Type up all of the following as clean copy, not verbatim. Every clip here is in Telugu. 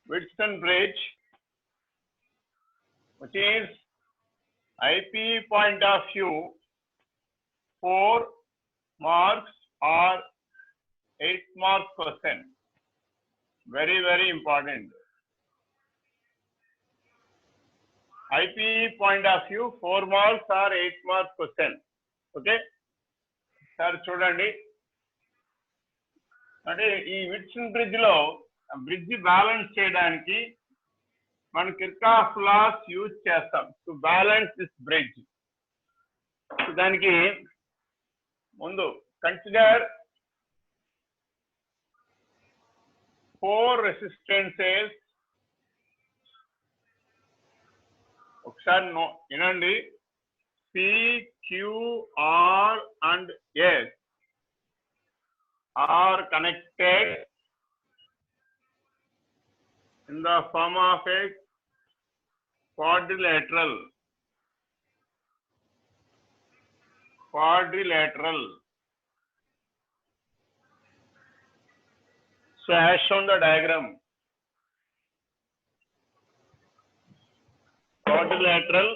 Wheatstone Bridge, which is IP point of view, 4 marks or 8 marks question. Very, very important. IP point of view, 4 marks or 8 marks question. Okay? Sir, చూడండి. అంటే ఈ విట్సన్ బ్రిడ్జ్ లో బ్రిడ్జ్ బ్యాలెన్స్ చేయడానికి మనం కిర్చాఫ్ లాస్ యూజ్ చేస్తాం టు బ్యాలెన్స్ దిస్ బ్రిడ్జ్. దానికి ముందు కన్సిడర్ 4 రెసిస్టెన్సెస్. ఒకసారి వినండి. P, Q, R and S are connected in the form of a quadrilateral. So as shown the diagram, quadrilateral.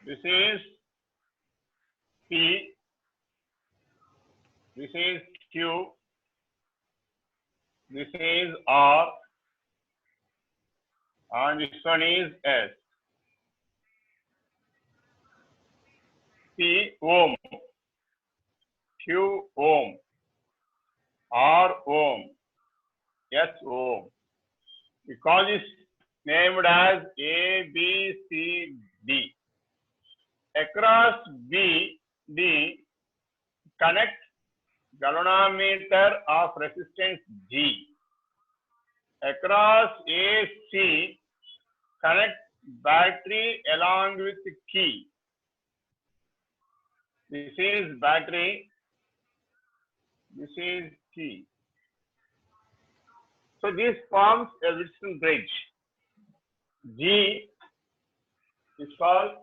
This is P, this is Q, this is R, and this one is S. P ohm, Q ohm, R ohm, S ohm. We call this named as A, B, C, D. Across B, D, connect galvanometer of resistance G. Across AC, connect battery along with key. This is battery, this is key. So this forms a Wheatstone bridge. G is called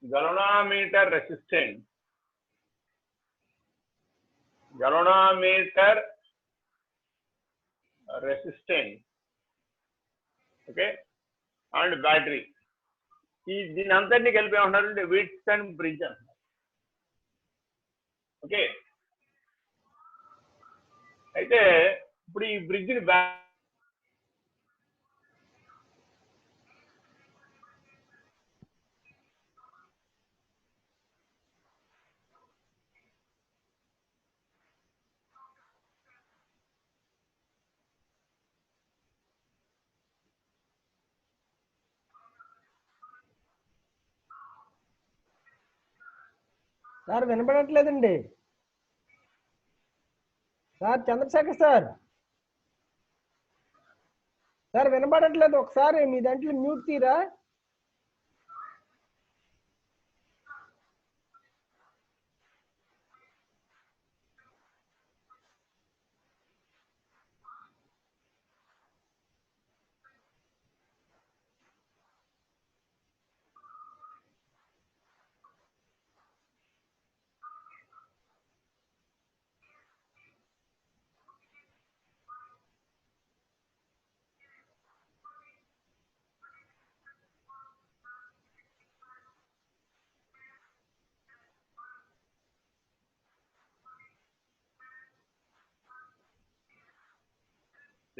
galvanometer resistance. Galvanometer resistance. Okay? And battery. దీని అంతటిని కలిపి ఏమంటారంటే Wheatstone bridge అంటారు. ఓకే, అయితే ఇప్పుడు ఈ బ్రిడ్జ్ ని సార్ వినపడట్లేదండి. సార్ చంద్రశేఖర్ సార్ వినపడట్లేదు. ఒకసారి మీ దాంట్లో మ్యూట్ తీరా.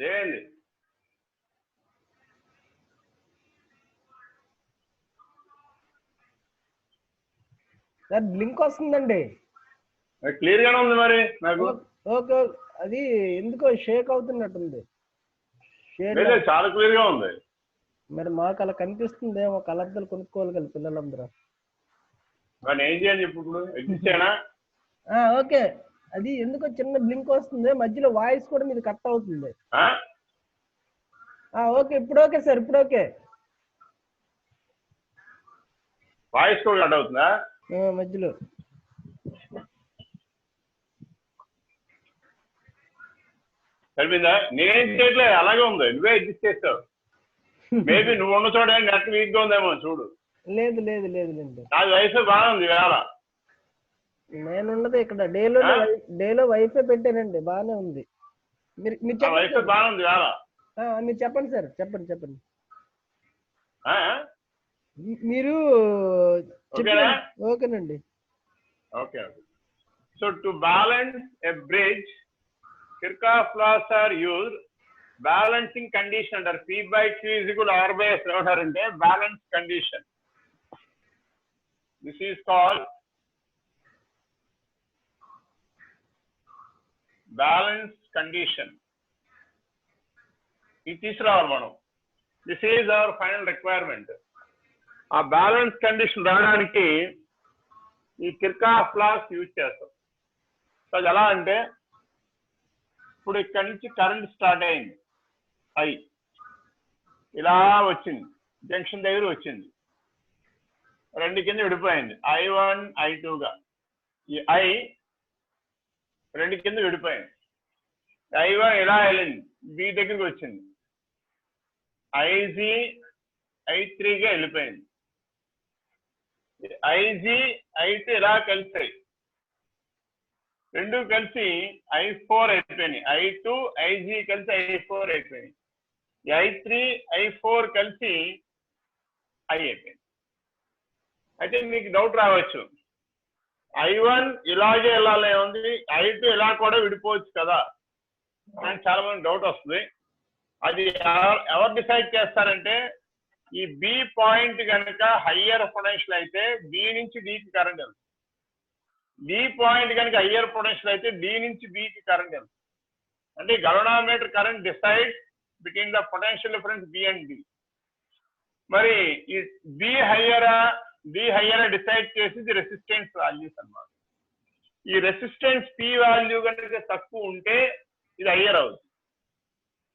చేయండి. సార్ బ్లింక్ వస్తుందండి. క్లియర్ గానే ఉంది. మరి నాకు ఓకే, అది ఎందుకో షేక్ అవుతున్నట్టుంది. చాలా క్లియర్ గా ఉంది. మరి మాకు అలా కనిపిస్తుంది. ఒక కలర్దలు కొనుక్కోవాలి కదా పిల్లలందరూ. ఏం చేయాలి ఇప్పుడు? ఓకే, అది ఎందుకో చిన్న బ్లింక్ వస్తుంది. మధ్యలో వాయిస్ కూడా మీది కట్ అవుతుంది. ఓకే, ఇప్పుడు ఓకే సార్, ఇప్పుడు ఓకే. వాయిస్ కూడా కట్ అవుతుందా మధ్యలో? సరిపోయిందా? నేనేం చేయట్లేదు, అలాగే ఉంది. నువ్వే అడ్జస్ట్ చేస్తావు. మేబీ నువ్వు ఉన్న చోట నెట్ వీక్ గా ఉందేమో చూడు. లేదు లేదు లేదు లేదు, నాకు వైఫై బాగుంది వేళ. నేనున్నది ఇక్కడ డేలో వైఫై పెట్టానండి, బాగానే ఉంది. మీరు మీరు ఆ చెప్పండి వయసు సార్. బాగుంది కదా. మీరు చెప్పండి సార్, చెప్పండి చెప్పండి. ఆ? మీరు ఓకేనా? చెప్పండి. ఓకేనండి. Okay. So to balance a bridge, Kirchhoff laws are used. Balancing condition under P by Q is equal to R by S ఏమంటారంటే balance condition. This is called balance condition. ఇది తీసుకురావాలి మనం. This is our final requirement. ఆ బ్యాలెన్స్ కండిషన్ రావడానికి ఈ Kirchhoff laws యూజ్ చేస్తాం. సో అది ఎలా అంటే ఇప్పుడు ఇక్కడ నుంచి కరెంట్ స్టార్ట్ అయింది, ఐ ఇలా వచ్చింది, జంక్షన్ దగ్గర వచ్చింది, రెండు కింద విడిపోయింది, I1 I2గా. ఈ ఐ రెండు కింద విడిపోయింది. I1 ఇలా వెళ్ళింది, బి దగ్గరికి వచ్చింది, ఐజీ I3గా వెళ్ళిపోయింది. ఐజీ I2 ఇలా కలిసాయి, రెండు కలిసి I4 అయిపోయినాయి. I2 ఐజీ కలిసి I4 అయిపోయినాయి. I3 I4 కలిసి I అయిపోయింది. అయితే మీకు డౌట్ రావచ్చు, I1 ఇలాగే వెళ్ళాలి ఉంది, I2 ఇలా కూడా విడిపోవచ్చు కదా అని చాలా మంది డౌట్ వస్తుంది. అది ఎవరు డిసైడ్ చేస్తారంటే ఈ బి పాయింట్ కనుక హయ్యర్ పొటెన్షియల్ అయితే బి నుంచి డికి కరెంట్ వెళ్తుంది, డి పాయింట్ కనుక హయ్యర్ పొటెన్షియల్ అయితే డి నుంచి బికి కరెంట్ వెళ్తుంది. అంటే galvanometer current decide between the potential difference B and D. మరి ఈ బి హయ్యర్ డిసైడ్ చేసి రెసిస్టెన్స్ వాల్యూస్ అన్నమాట. ఈ రెసిస్టెన్స్ పి వాల్యూ కనుక తక్కువ ఉంటే ఇది హయ్యర్ అవుతుంది,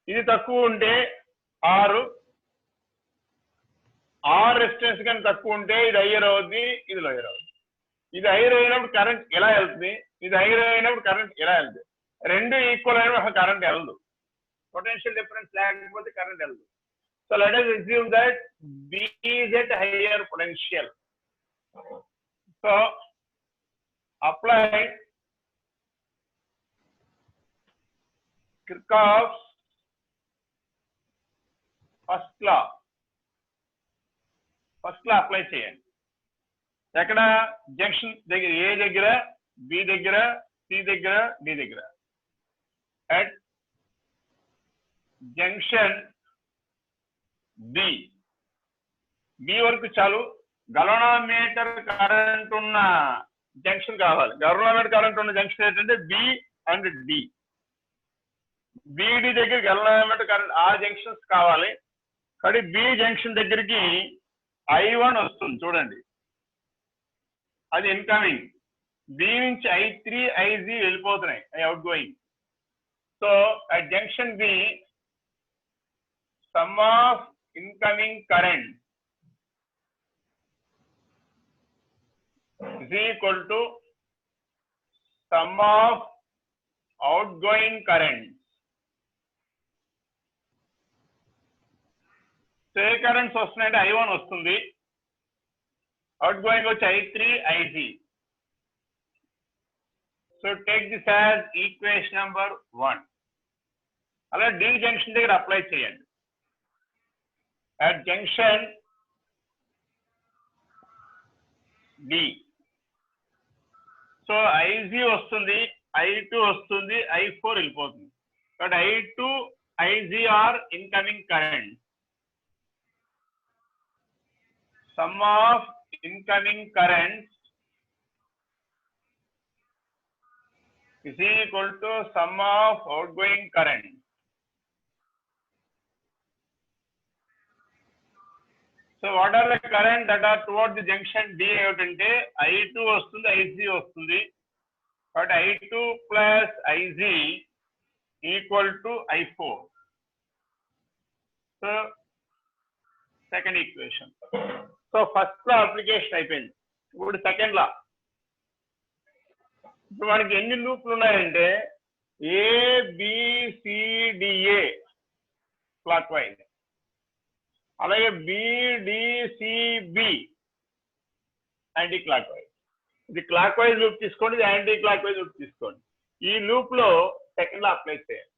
ఇది తక్కువ ఉంటే ఆర్ రెసిస్టెన్స్ కానీ తక్కువ ఉంటే ఇది హయ్యర్ అవుతుంది, ఇది లోయర్ అవుతుంది. ఇది హైర్ అయినప్పుడు కరెంట్ ఎలా వెళ్తుంది, ఇది హైర్ అయినప్పుడు కరెంట్ ఎలా వెళ్తుంది. రెండు ఈక్వల్ అయినప్పుడు కరెంట్ వెళ్ళదు, పొటెన్షియల్ డిఫరెన్స్ లేకపోతే కరెంట్ వెళ్ళదు. So let us assume that B is at higher potential. So apply Kirchhoff's first law apply చేయండి. ఎక్కడ? జంక్షన్ దగ్గర, ఏ దగ్గర, బి దగ్గర, సి దగ్గర, డి దగ్గర. అట్ జంక్షన్ బి వరకు చాలు. గల్వనోమీటర్ కరెంట్ ఉన్న జంక్షన్ కావాలి. గల్వనోమీటర్ కరెంట్ ఉన్న జంక్షన్ ఏంటంటే బి అండ్ డి. బిడి దగ్గర గల్వనోమీటర్ కరెంట్ ఆ జంక్షన్స్ కావాలి. కానీ బి జంక్షన్ దగ్గరికి I1 వస్తుంది చూడండి, అది ఇన్కమింగ్. బి నుంచి I3 IZ వెళ్ళిపోతున్నాయి, అవి outgoing. So at junction B sum of incoming current is equal to sum of outgoing current. So ఏ కరెంట్స్ వస్తున్నాయంటే I1 వస్తుంది, అవుట్ గోయింగ్ వచ్చి I3 IZ. So take this as equation number 1. అలా డి జంక్షన్ దగ్గర అప్లై చేయండి. At junction D so IZ వస్తుంది, I2 వస్తుంది, I4 వెళ్ళిపోతుంది. But I2 IZ are incoming current. Sum of incoming currents is equal to sum of outgoing current. So what are the current that are towards the junction D? ఏమిటంటే I2 వస్తుంది, IZ వస్తుంది. But I2 plus IZ equal to I4. So second equation. So first law application అయిపోయింది. ఇప్పుడు సెకండ్ లా. ఇప్పుడు మనకి ఎన్ని లూప్లు ఉన్నాయంటే ABCDA క్లాక్ వైజ్, అలాగే BDCB యాంటీ క్లాక్ వైజ్. ఇది క్లాక్ వైజ్ లూప్ తీసుకోండి, ఇది యాంటీ క్లాక్ వైజ్ లూప్ తీసుకోండి. ఈ లూప్ లో సెకండ్ లా అప్లై చేయండి.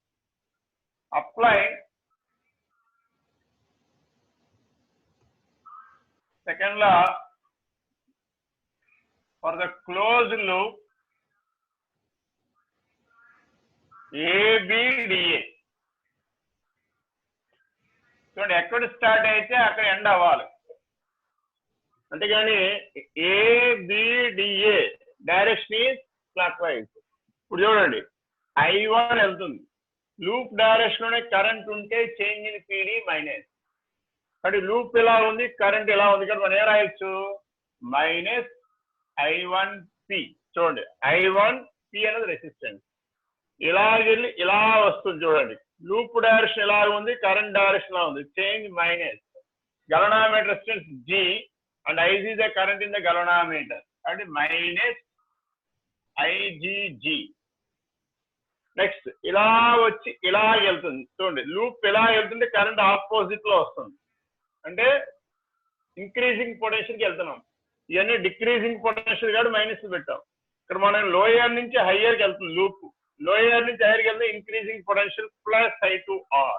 apply second law for the closed loop ABDA. చూడండి ఎక్కడ స్టార్ట్ అయితే అక్కడ ఎండ్ అవ్వాలి, అంతేగాని ABDA direction is clock wise. ఇప్పుడు చూడండి I1 వెళ్తుంది, లూప్ డైరెక్షన్ లోనే కరెంట్ ఉంటే చేంజ్ ఇన్ PD మైనస్. కాబట్టి లూప్ ఇలా ఉంది, కరెంట్ ఇలా ఉంది, కాబట్టి మనం ఏం రాయొచ్చు, మైనస్ I1P. చూడండి I1P అనేది రెసిస్టెన్స్, ఇలా వెళ్ళి ఇలా వస్తుంది. చూడండి లూప్ డైరెక్షన్ ఇలా ఉంది, కరెంట్ డైరెక్షన్ ఇలా ఉంది, change minus. Galvanometer resistance G and I is the current in the galvanometer, and minus IGG. Next ఇలా వచ్చి ఇలా వెళ్తుంది. చూడండి లూప్ ఇలా వెళ్తుంటే కరెంట్ ఆపోజిట్ లో వస్తుంది, అంటే ఇంక్రీజింగ్ పొటెన్షియల్ కి వెళ్తున్నాం. ఇవన్నీ డిక్రీజింగ్ పొటెన్షియల్ కాదు, మైనస్ పెట్టాం. ఇక్కడ మనం లోయర్ నుంచి హయ్యర్ కి వెళ్తుంది లూప్, లోయర్ నుంచి హైయర్ కి వెళ్తే increasing potential plus I2R.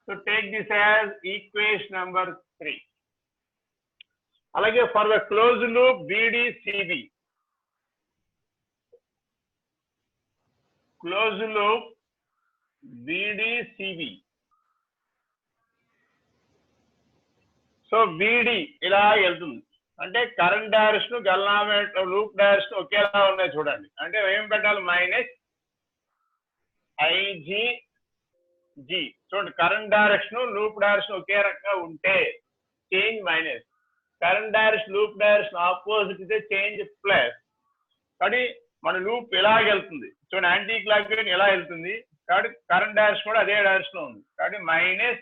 So take this as equation number 3. అలాగే for the closed loop BDCB, closed loop BDCB. So BD ఇలా వెళ్తుంది, అంటే కరెంట్ డైరెక్షన్ గల్వానోమీటర్ లూప్ డైరెక్షన్ ఒకేలా ఉన్నాయి. చూడండి అంటే ఏం పెట్టాలి, మైనస్ IGG. చూడండి కరెంట్ డైరెక్షన్ లూప్ డైరెక్షన్ ఒకే రకంగా ఉంటే change minus, current direction loop direction opposite అయితే చేంజ్ ప్లస్. కాబట్టి మన లూప్ ఇలా వెళ్తుంది, చూడండి యాంటీ క్లాక్ వైజ్ ఎలా వెళ్తుంది, కాబట్టి కరెంట్ డైరెక్షన్ కూడా అదే డైరెక్షన్ లో ఉంది. కాబట్టి మైనస్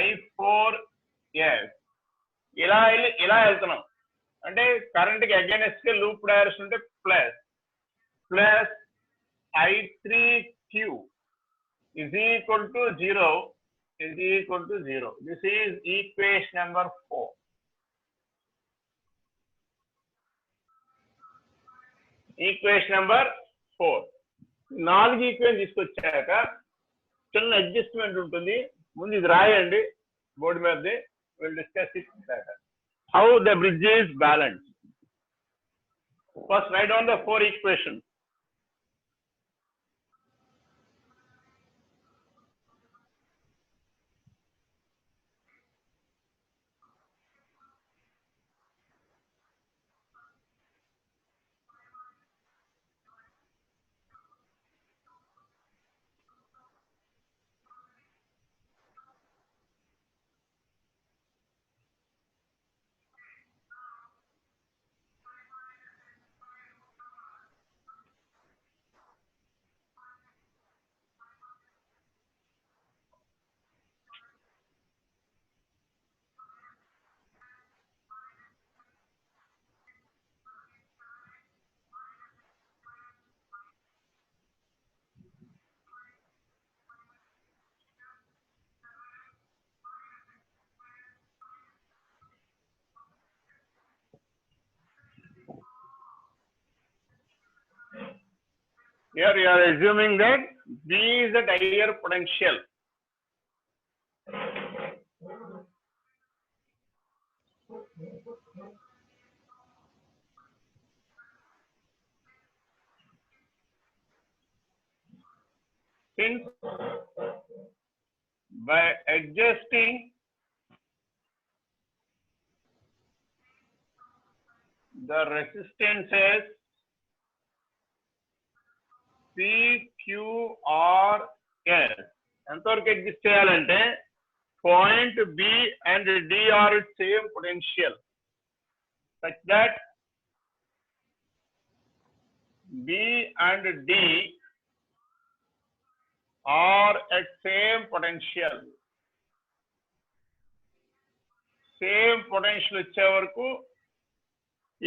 I4S. ఇలా వెళ్ళి ఇలా వెళ్తున్నాం, అంటే కరెంట్ కి అగైనెస్ట్ గా లూప్ డైరెక్షన్ ఉంటే plus plus I3Q is equal to 0, is equal to 0. This is equation number 4. Equation number 4. 4 equation తీసుకొచ్చాక చిన్న అడ్జస్ట్మెంట్ ఉంటుంది, ముందు ఇది రాయండి బోర్డు మీద. We'll discuss it later. How the bridge is balanced. First write down the 4 equations. Here you are assuming that B is the higher potential. Since by adjusting the resistances PQRS, ఎంతవరకు అడ్జస్ట్ చేయాలంటే point B and D are same potential, such that B and D are at same potential. Same potential వచ్చే వరకు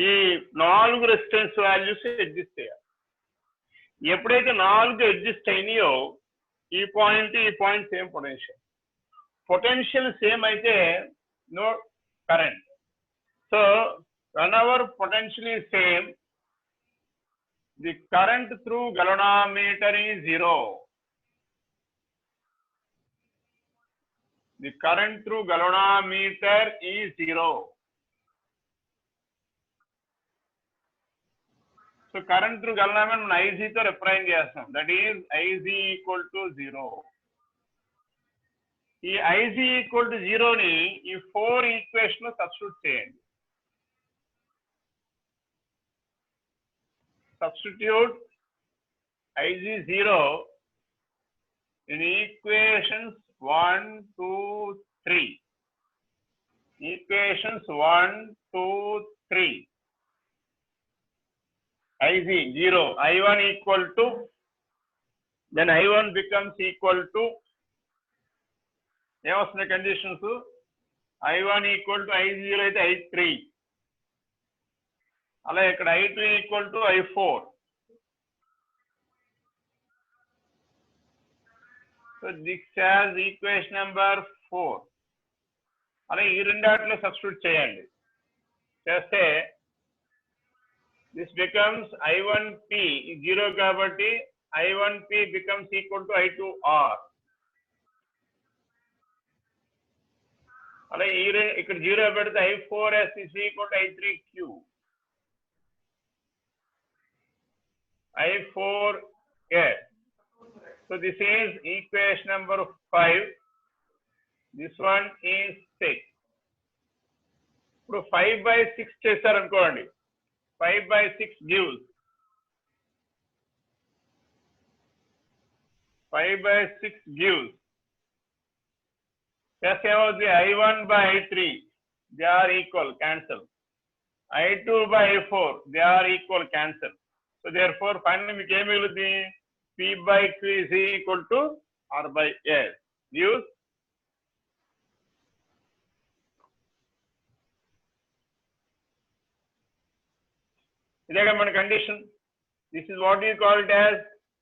ఈ 4 రెసిస్టెన్స్ వాల్యూస్ అడ్జస్ట్ చేయాలి. ఎప్పుడైతే 4 అడ్జస్ట్ అయినాయో ఈ point same potential. Potential same అయితే no current. So whenever potential is same, the current through galvanometer is 0. The current through galvanometer is 0. So current through galvanometer మనం IC తో రిప్రజెంట్ చేస్తాం. That is IC equal to 0. ఈ IC equal to 0 ని ఈ 4 ఈక్వేషన్ లో సబ్స్టిట్యూట్ చేయండి. Substitute IC 0 in equations 1, 2, 3. Equations 1, 2, 3. IC 0, I1 equal to, then I1 becomes equal to, ఏమొస్తున్న conditions, I1 equal to I0 అయితే I3, అలా ఇక్కడ I2 equal to I4. So this has equation number 4. అలా ఈ రెండాట్లో సబ్స్టిట్యూట్ చేయండి. చేస్తే this becomes I1P 0 కాబట్టి I1P becomes equal to I2R. అలా ఇక్కడ 0 పెడితే I4S is equal to I3Q. I4S. So this is equation number 5. This one is 6. ఇప్పుడు 5/6 చేశారనుకోండి, 5/6 gives 5/6 gives. Just ఏమవుతుంది, I1 by I3 they are equal, cancel. I2 by I4 they are equal, cancel. So therefore finally మీకు ఏం మిగులుతుంది, P by Q is equal to R by S. Use ఇదేగా మన condition. This is what you call it as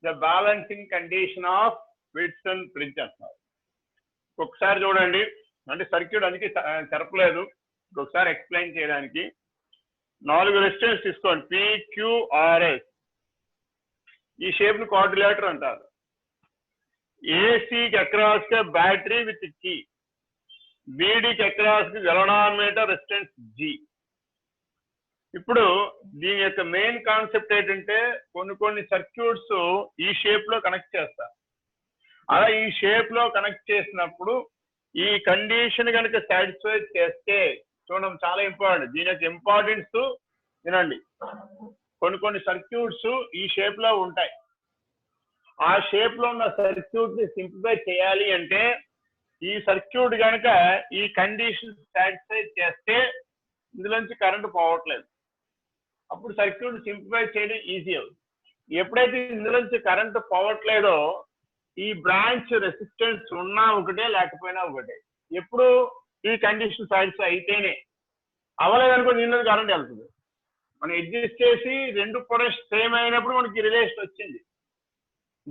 the balancing condition of Whitson bridge అంటున్నారు. ఒకసారి చూడండి, అంటే సర్క్యూట్ అందుకే తెరపలేదు, ఒకసారి ఎక్స్ప్లెయిన్ చేయడానికి. 4 రెసిస్టెన్స్ తీసుకోండి, PQRS. ఈ షేప్ ను కోఆర్డినేటర్ అంటారు. ఏసీకి అక్రాస్ గా బ్యాటరీ విత్ కీ, బీడీకి అక్రాస్ గా గెలనామీటర్ రెసిస్టెన్స్ G. ఇప్పుడు దీని యొక్క మెయిన్ కాన్సెప్ట్ ఏంటంటే కొన్ని సర్క్యూట్స్ ఈ షేప్ లో కనెక్ట్ చేస్తారు. అలా ఈ షేప్ లో కనెక్ట్ చేసినప్పుడు ఈ కండిషన్ కనుక సాటిస్ఫై చేస్తే, చూడండి చాలా ఇంపార్టెంట్, దీని యొక్క ఇంపార్టెన్స్ వినండి. కొన్ని సర్క్యూట్స్ ఈ షేప్ లో ఉంటాయి. ఆ షేప్ లో ఉన్న సర్క్యూట్ ని సింప్లిఫై చేయాలి అంటే ఈ సర్క్యూట్ కనుక ఈ కండిషన్ సాటిస్ఫై చేస్తే ఇందులోంచి కరెంట్ పోవట్లేదు, అప్పుడు సర్క్యూట్ సింప్లిఫై చేయడం ఈజీ అవుతుంది. ఎప్పుడైతే ఇందులోంచి కరెంట్ పోవట్లేదో ఈ బ్రాంచ్ రెసిస్టెన్స్ ఉన్నా ఒకటే లేకపోయినా ఒకటే. ఎప్పుడు ఈ కండిషన్ సాటిస్ఫై అయితేనే, అవ్వలేదనుకో దీనిలో కరెంట్ వెళ్తుంది. మనం అడ్జస్ట్ చేసి రెండు పొటెన్షియల్ సేమ్ అయినప్పుడు మనకి రిలేషన్ వచ్చింది.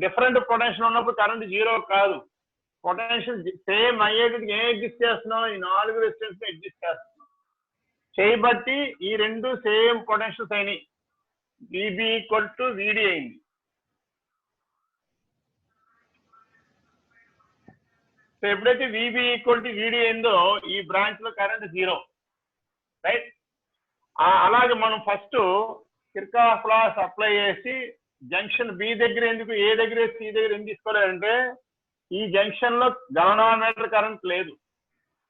డిఫరెంట్ పొటెన్షియల్ ఉన్నప్పుడు కరెంట్ 0 కాదు. పొటెన్షియల్ సేమ్ అయ్యేటికి ఏం అడ్జస్ట్ చేస్తున్నాం, ఈ 4 రెసిస్టెన్స్ అడ్జస్ట్ చేస్తున్నాం. చేయబట్టి ఈ రెండు సేమ్ పొటెన్షియల్స్ అయినాయి. VB ఈక్వల్ టు VD అయింది. సో ఎప్పుడైతే VB ఈక్వల్ టు VD అయిందో ఈ బ్రాంచ్ లో కరెంట్ 0, రైట్. అలాగే మనం ఫస్ట్ కిర్చాఫ్ లాస్ అప్లై చేసి జంక్షన్ B దగ్గర ఎందుకు, A దగ్గర C దగ్గర ఎందుకు తీసుకోలేదంటే ఈ జంక్షన్ లో గెలనామీటర్ కరెంట్ లేదు.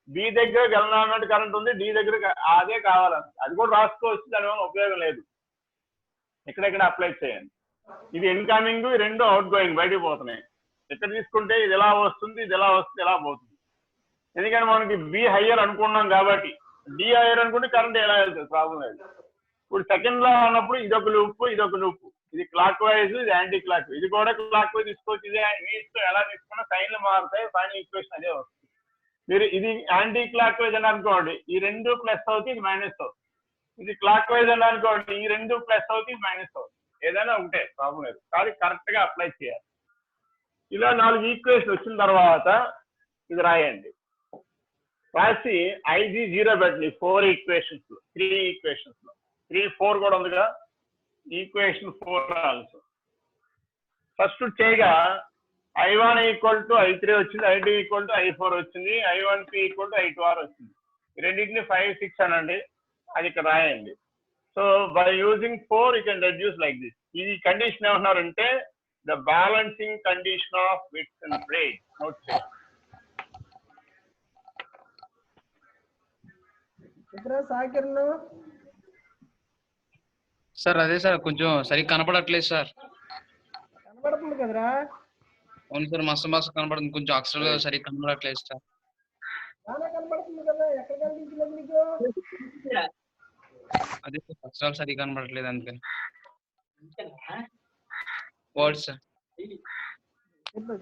B దగ్గర గెలనామీటర్ కరెంట్ ఉంది, D దగ్గర అదే కావాలని, అది కూడా రాసుకోవచ్చు, దానివల్ల ఉపయోగం లేదు. ఎక్కడెక్కడ అప్లై చేయండి. ఇది ఇన్కమింగ్, ఈ రెండు అవుట్ గోయింగ్, బయటకు పోతున్నాయి. ఎక్కడ తీసుకుంటే ఇది ఎలా వస్తుంది, ఇది ఎలా వస్తుంది, ఎలా పోతుంది. ఎందుకంటే మనకి B హయ్యర్ అనుకున్నాం కాబట్టి, D హయ్యర్ అనుకుంటే కరెంట్ ఎలా వెళ్తుంది, ప్రాబ్లం లేదు. ఇప్పుడు సెకండ్ లా ఉన్నప్పుడు ఇదొక లూప్, ఇదొక లూప్, ఇది క్లాక్ వైజ్, ఇది యాంటీ క్లాక్ వైజ్, ఇది కూడా క్లాక్ వైజ్ తీసుకోవచ్చు. ఇది ఎలా తీసుకున్నా సైన్లు మారుతాయి, ఫైనల్ ఈక్వేషన్ అదే వస్తుంది. మీరు ఇది యాంటీ క్లాక్ వైజ్ అని అనుకోండి, ఈ రెండు ప్లస్ అవుతుంది, ఇది మైనస్ అవుతుంది. ఇది క్లాక్ వైజ్ అని అనుకోండి, ఈ రెండు ప్లస్ అవుతుంది, మైనస్ అవుతుంది. ఏదైనా ఉంటే ప్రాబ్లం లేదు, కానీ కరెక్ట్ గా అప్లై చేయాలి. ఇలా 4 ఈక్వేషన్ వచ్చిన తర్వాత ఇది రాయండి. రాసి IG 0 పెట్టండి. 4 ఈక్వేషన్స్ లో 3 ఈక్వేషన్స్ లో 3, 4 కూడా ఉందిగా. equation 4 also. First చేయగా I1 equal to I3 వచ్చింది, I2 equal to I4 వచ్చింది, I1P equal to I2R వచ్చింది. రెండింటిని 5, 6 అనండి, అది ఇక్కడ రాయండి. So by using 4 you can reduce like this. ఈ కండిషన్ ఏమన్నారంటే the balancing condition of width and breadth. Note చేయండి. సార్ అదే సార్ కొంచెం సరిగ్గా కనపడట్లేదు సార్. కనపడుతుంది కదరా? అవును సార్, మస్తు కనపడుతుంది, కొంచెం అక్షరాలు సరిగ్గా కనపడట్లేదు సార్. బాగా కనపడుతుంది కదా, ఎక్కడ కనిపించలేదు నీకు? అదే సార్ అక్షరాలు సరిగ్గా కనపడట్లేదు అందుకని. Word sir. చెప్తా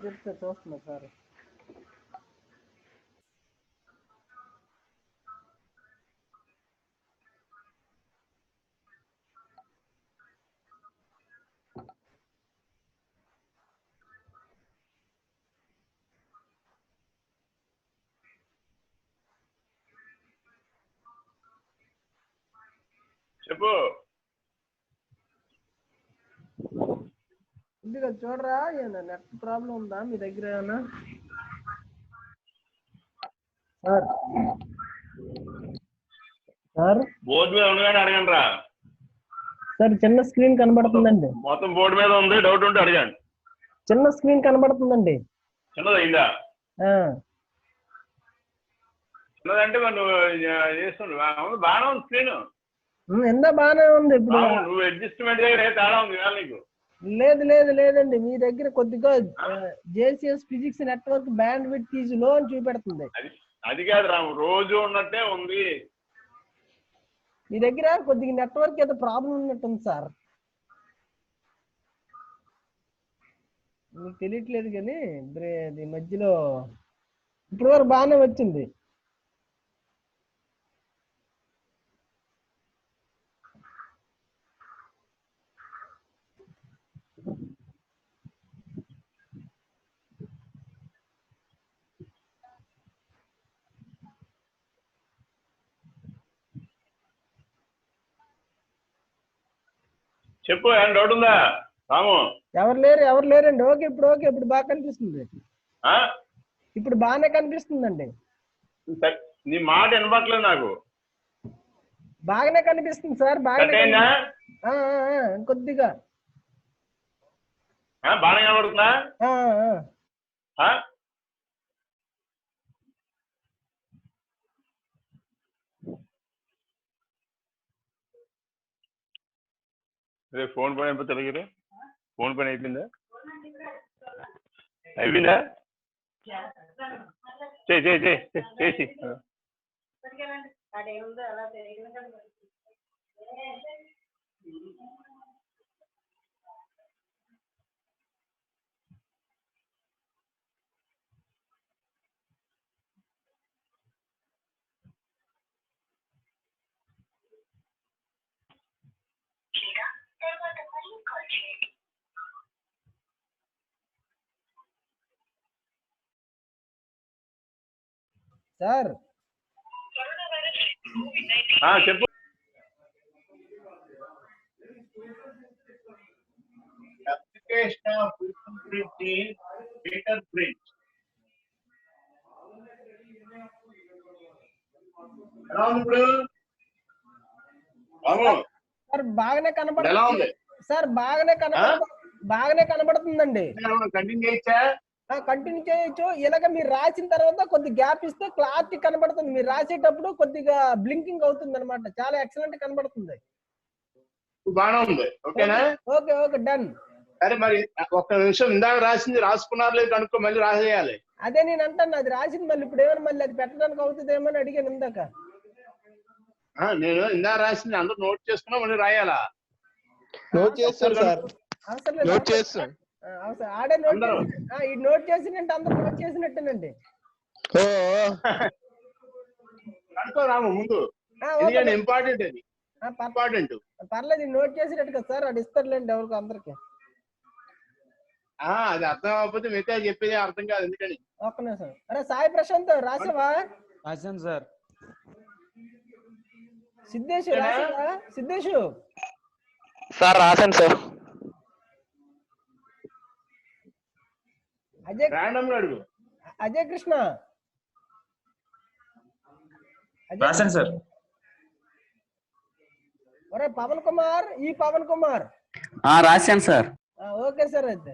చూస్తున్నా సార్. చెప్పు. కొద్దిగా చూడరా, నెట్ ప్రాబ్లం ఉందా మీ దగ్గర ఏమైనా? సార్ బోర్డు మీద ఉండగానే అడగండి రా. సార్ చిన్న స్క్రీన్ కనబడుతుందండి. మొత్తం బోర్డు మీద ఉంది, డౌట్ ఉంటే అడగండి. చిన్న స్క్రీన్ కనబడుతుందండి. చిన్నదైందా? చిన్నదంటే మరి నువ్వు చేస్తున్నావు, బాగానే ఉంది స్క్రీన్. ఎంత బాగానే ఉంది. ఇప్పుడు నువ్వు అడ్జస్ట్మెంట్ దగ్గర తేడా ఉంది కదా నీకు? లేదండి, మీ దగ్గర కొద్దిగా JCS physics network band width is low అని చూపెడుతుంది. అది కాదు రాము, రోజు ఉన్నట్టే ఉంది. మీ దగ్గర కొద్దిగా నెట్వర్క్ ఏదో ప్రాబ్లం ఉన్నట్టుంది సార్. మీకు తెలియట్లేదు కానీ అది మధ్యలో ఇప్పటి వరకు బాగానే వచ్చింది. చెప్పు, ఏమైనా డౌట్ ఉందా రాము? ఎవరు లేరండి. ఓకే, ఇప్పుడు బాగా కనిపిస్తుంది. ఇప్పుడు బాగానే కనిపిస్తుందండి. నీ మాట వినపట్లేదు నాకు. బాగానే కనిపిస్తుంది సార్. బాగా కొద్దిగా బాగా కనబడుతుందా? అదే ఫోన్ పని అయిపోతే తెలియదు. ఫోన్ పని అయిపోయిందా? చేసి సార్ చెప్పు. Application of bridge is better bridge. ఎలా ఉంది ఇప్పుడు? సార్ బాగానే కనబడుతుంది సార్. బాగానే కనబడుతుందండి. కంటిన్యూ చేయొచ్చా? కంటిన్యూ చేయొచ్చు. ఇలాగ మీరు రాసిన తర్వాత కొద్ది గ్యాప్ ఇస్తే క్లారిటీ కనబడుతుంది. మీరు రాసేటప్పుడు కొద్దిగా బ్లింకింగ్ అవుతుంది అనమాట. చాలా ఎక్సలెంట్ కనబడుతుంది. బాగా ఉంది. ఓకేనా? Okay done. సరే మరి ఒక్క నిమిషం, ఇందాక రాసింది రాసుకున్నారు లేదు కనుక్కో, మళ్ళీ రాసేయాలి. అదే నేను అంటాను, అది రాసింది మళ్ళీ ఇప్పుడు ఏమైనా మళ్ళీ అది పెట్టడానికి అవుతుందేమో అని అడిగాను ఇందాక. నేను ఇందాక రాసింది అందరూ నోట్ చేసుకున్నా, మళ్ళీ రాయాలా? నోట్ చేస్తాను సార్. నోట్ చేస్తాను. ఆడే నోట్ చేసినట్టు అందరూ నోట్ చేసినట్టేనండి. కనుక్కో రాము ముందు, ఇంపార్టెంట్ అది. ఇంపార్టెంట్. పర్లేదు, నోట్ చేసినట్టు కదా సార్, అది ఇస్తారులేండి ఎవరికి అందరికి. అది అర్థం అవ్వకపోతే మిగతా చెప్పేది అర్థం కాదు, ఎందుకని. ఒక్క నిమిషం. అరే సాయి ప్రశాంత్ రాసావా? రాశాను సార్. సిద్ధేశు రాసావా? సిద్ధేశు సార్ రాశాను సార్. Random గా అడుగు. అజయ్ కృష్ణ రాశాను సార్. ఒరే పవన్ కుమార్, ఈ పవన్ కుమార్. రాశాను సార్. ఓకే సార్ అయితే.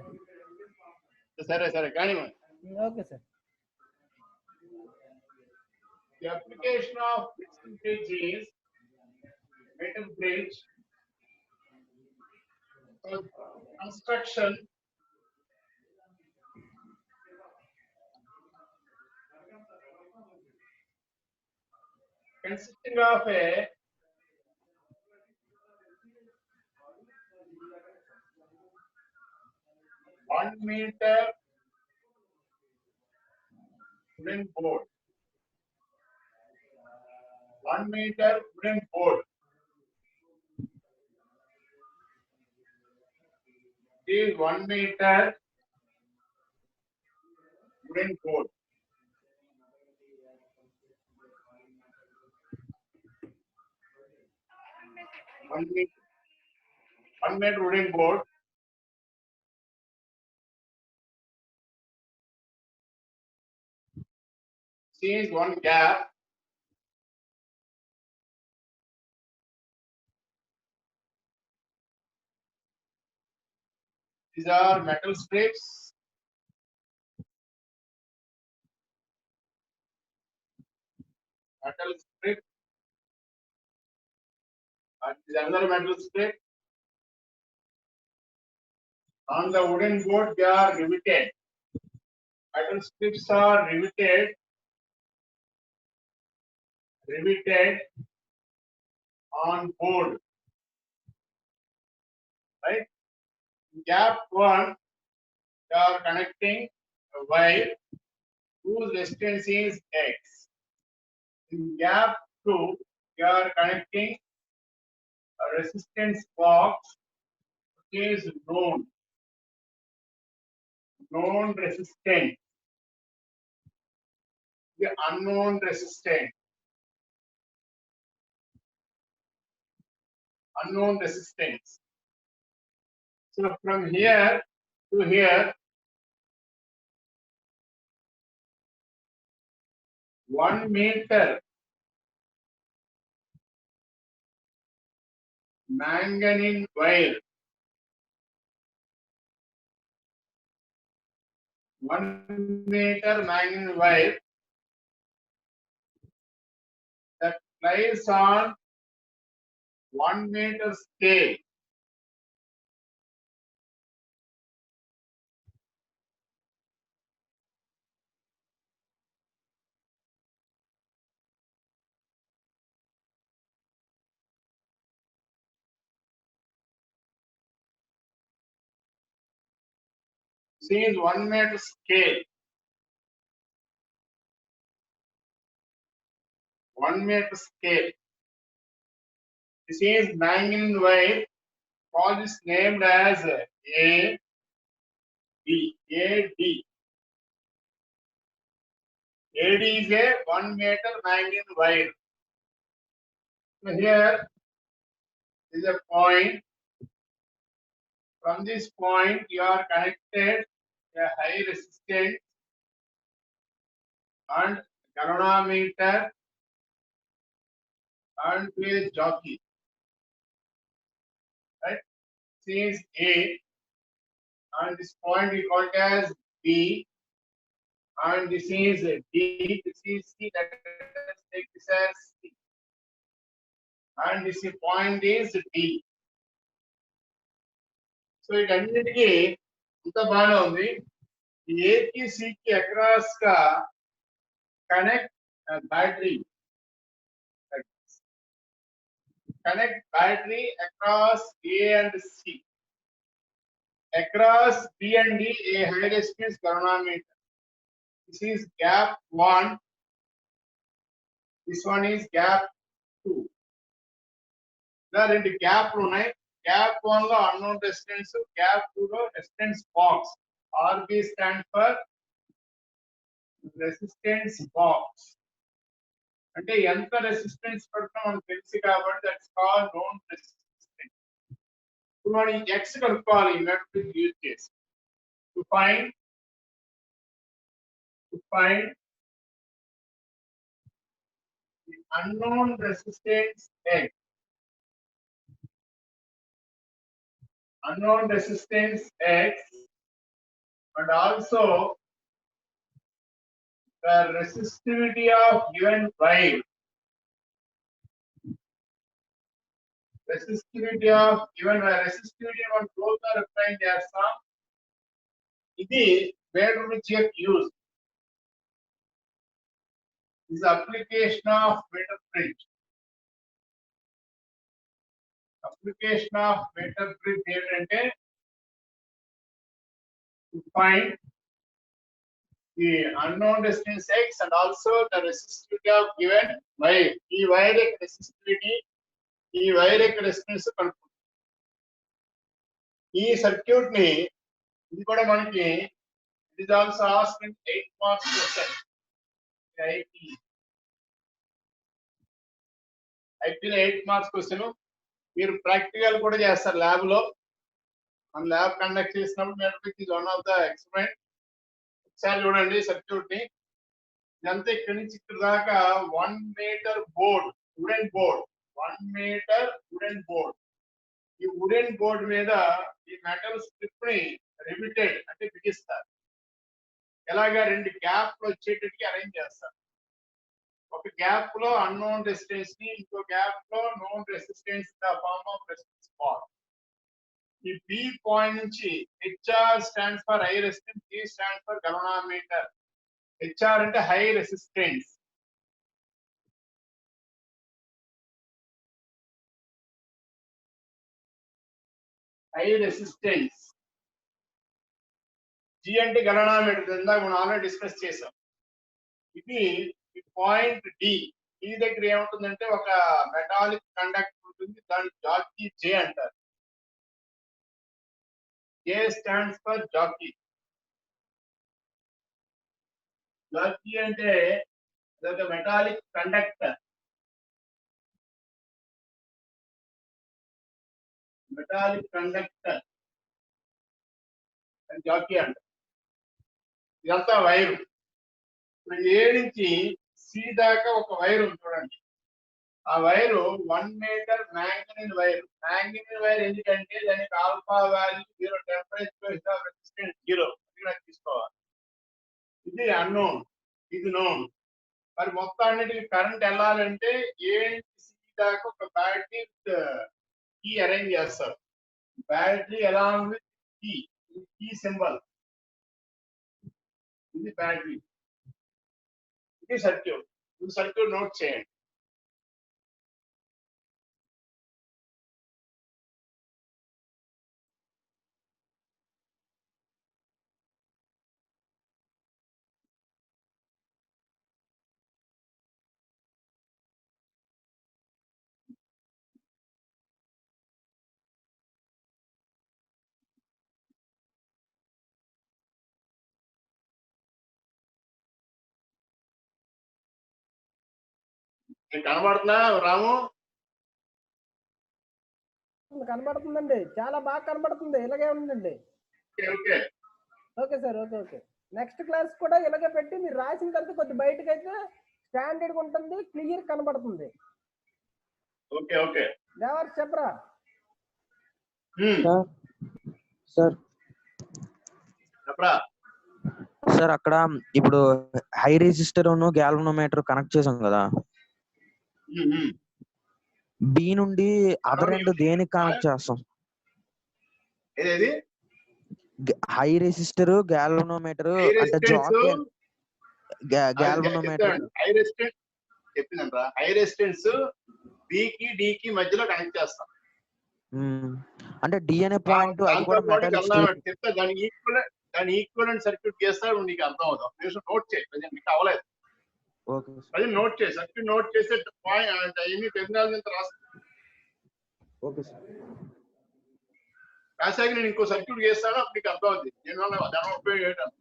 సరే కానీ okay sir. The application of fixed bridge is metal bridge construction consisting of a 1 meter wooden board. 1 meter wooden board is 1 meter wooden board. One meter wooden board sees one gap these are metal strips and this another metal strip. On the wooden board they are riveted. Metal strips are riveted on board, right? Gap 1 they are connecting a wire whose distance is x. In gap 2 they are connecting a resistance box which is known resistance, the unknown resistance. So from here to here 1 meter manganese wire, 1 meter manganese wire that lies on 1 meter scale. See is 1 meter scale. 1 meter scale. This is manganese wire. All is named as AD. AD is a 1 meter manganese wire. So here is a point. From this point, you are connected a high resistance and galvanometer and to a jockey. Right? This is A, and this point we call it as B, and this is D. This is C. Let us take this as C, and this point is D. So it అన్నిటికీ ఇంత బాగానే ఉంది. A కి C కి అక్రాస్ గా connect battery across A and C. Across B and D a high resistance galvanometer. This is gap 1. This one is gap 2. There are two gap ఉన్నాయి. Gap 1 లో unknown resistance, gap 2 లో resistance box. RB stands for resistance box. అంటే ఎంత రెసిస్టెన్స్ పడుతుందో మనకు తెలుసు కాబట్టి దట్స్ కాల్డ్ known resistance. ఇప్పుడు మనం x కనుక్కోవాలి ఈ మెథడ్ యూజ్ చేసి to find the unknown resistance x. Unknown resistance x and also the resistivity of given wire. Resistivity of given wire. Resistivity on both are defined as some. This is where we check use. This is application of meter bridge. Application of meter bridge ఏంటంటే to find the unknown resistance x and also the resistivity of given wire. ఈ వైర్ యొక్క resistivity, ఈ వైర్ యొక్క resistance కనుక్కుంటాం. ఈ సర్క్యూట్ ని ఇది కూడా మనకి it is also asked in 8 marks question. ఐపీలో 8 marks question. మీరు ప్రాక్టికల్ కూడా చేస్తారు ల్యాబ్ లో. మన ల్యాబ్ కండక్ట్ చేసినప్పుడు metric is one of the experiment. ఒకసారి చూడండి సర్క్యూట్ ని. ఇదంతా ఇక్కడి నుంచి ఇక్కడ దాకా 1 metre board, wooden board, 1 metre wooden board. ఈ వుడెన్ బోర్డ్ మీద ఈ మెటల్ స్ట్రిప్ ని రిమిటెడ్ అంటే బిగిస్తారు. ఎలాగా 2 గ్యాప్ వచ్చేటట్టుగా అరేంజ్ చేస్తారు. ఒక గ్యాప్ లో అన్నోన్ రెసిస్టెన్స్ ని, ఇంకో గ్యాప్ లో known resistance the form of resistance bar. ఈ బి పాయింట్ నుంచి HR stands for high resistance, G stands for galvanometer. HR అంటే హై రెసిస్టెన్స్, జి అంటే గల్వనోమీటర్. ఇందాక మనం ఆల్రెడీ డిస్కస్ చేసాం. ఇది పాయింట్ డి. ఈ దగ్గర ఏముంటుందంటే ఒక మెటాలిక్ కండక్టర్ ఉంటుంది, దాన్ని జాకీ జే అంటారు. J stands for jockey. Jockey అంటే అదొక metallic conductor. Metallic conductor jockey అంటారు. ఇదంతా వైరు. ఏ నుంచి సి దాకా ఒక వైర్ ఉంది చూడండి. ఆ wire 1 metre manganese wire. Manganese wire ఎందుకంటే దానికి ఆల్ఫా వాల్యూ 0, టెంపరేచర్ రెసిస్టెన్స్ 0 తీసుకోవాలి. ఇది అన్నోన్, ఇది నోన్. మరి మొత్తం అన్నిటికి కరెంట్ వెళ్ళాలంటే ఏ నుంచి సి దాకా ఒక బ్యాటరీ కీ అరేంజ్ చేస్తారు. Battery along with key symbol. ఇది బ్యాటరీ. ఇది సర్క్యూట్. ఈ సర్క్యూట్ నోట్ చేయండి. కనబడుతుందా రాము? కనబడుతుందండి, చాలా బాగా కనబడుతుంది. ఇలాగే ఉందండి. Okay sir, okay okay. Next class కూడా ఇలాగే పెట్టి మీరు రాసిన తర్వాత కొద్ది బయటకు అయితే స్టాండర్డ్ ఉంటుంది, క్లియర్ కనబడుతుంది. Okay okay. దేవర్ చెప్పరా సార్. చెప్పరా సార్ అక్కడ ఇప్పుడు హై రెసిస్టర్ గ్యాల్వనోమీటర్ కనెక్ట్ చేసాం కదా. బి నుండి అదర్ ఎండ్ దేనికి కనెక్ట్ చేస్తాం? ఏది? హై రెసిస్టర్ గ్యాల్వనోమీటర్ అంటే జాకీ గ్యాల్వనోమీటర్. హై రెసిస్టెన్స్ చెప్పిందంట. హై రెసిస్టెన్స్ బి కి డి కి మధ్యలో కనెక్ట్ చేస్తాం. అంటే డి అనే పాయింట్ అది కూడా మెటల్ చెప్తా. దాని ఈక్వలెంట్ సర్క్యూట్ చేస్తాడు, నీకు అర్థం అవుతాం. నోట్ చేయి, నీకు అవ్వలేదు. అది నోట్ చేసి సర్క్యూట్ నోట్ చేసే పాయింట్ ఎన్ని టెర్మినల్ నుంచి రాసాక నేను ఇంకో సర్క్యూట్ చేస్తాను, అప్పుడు నీకు అర్థం అవుతుంది. దీనివల్ల దాని ఉపయోగం ఏంటంటే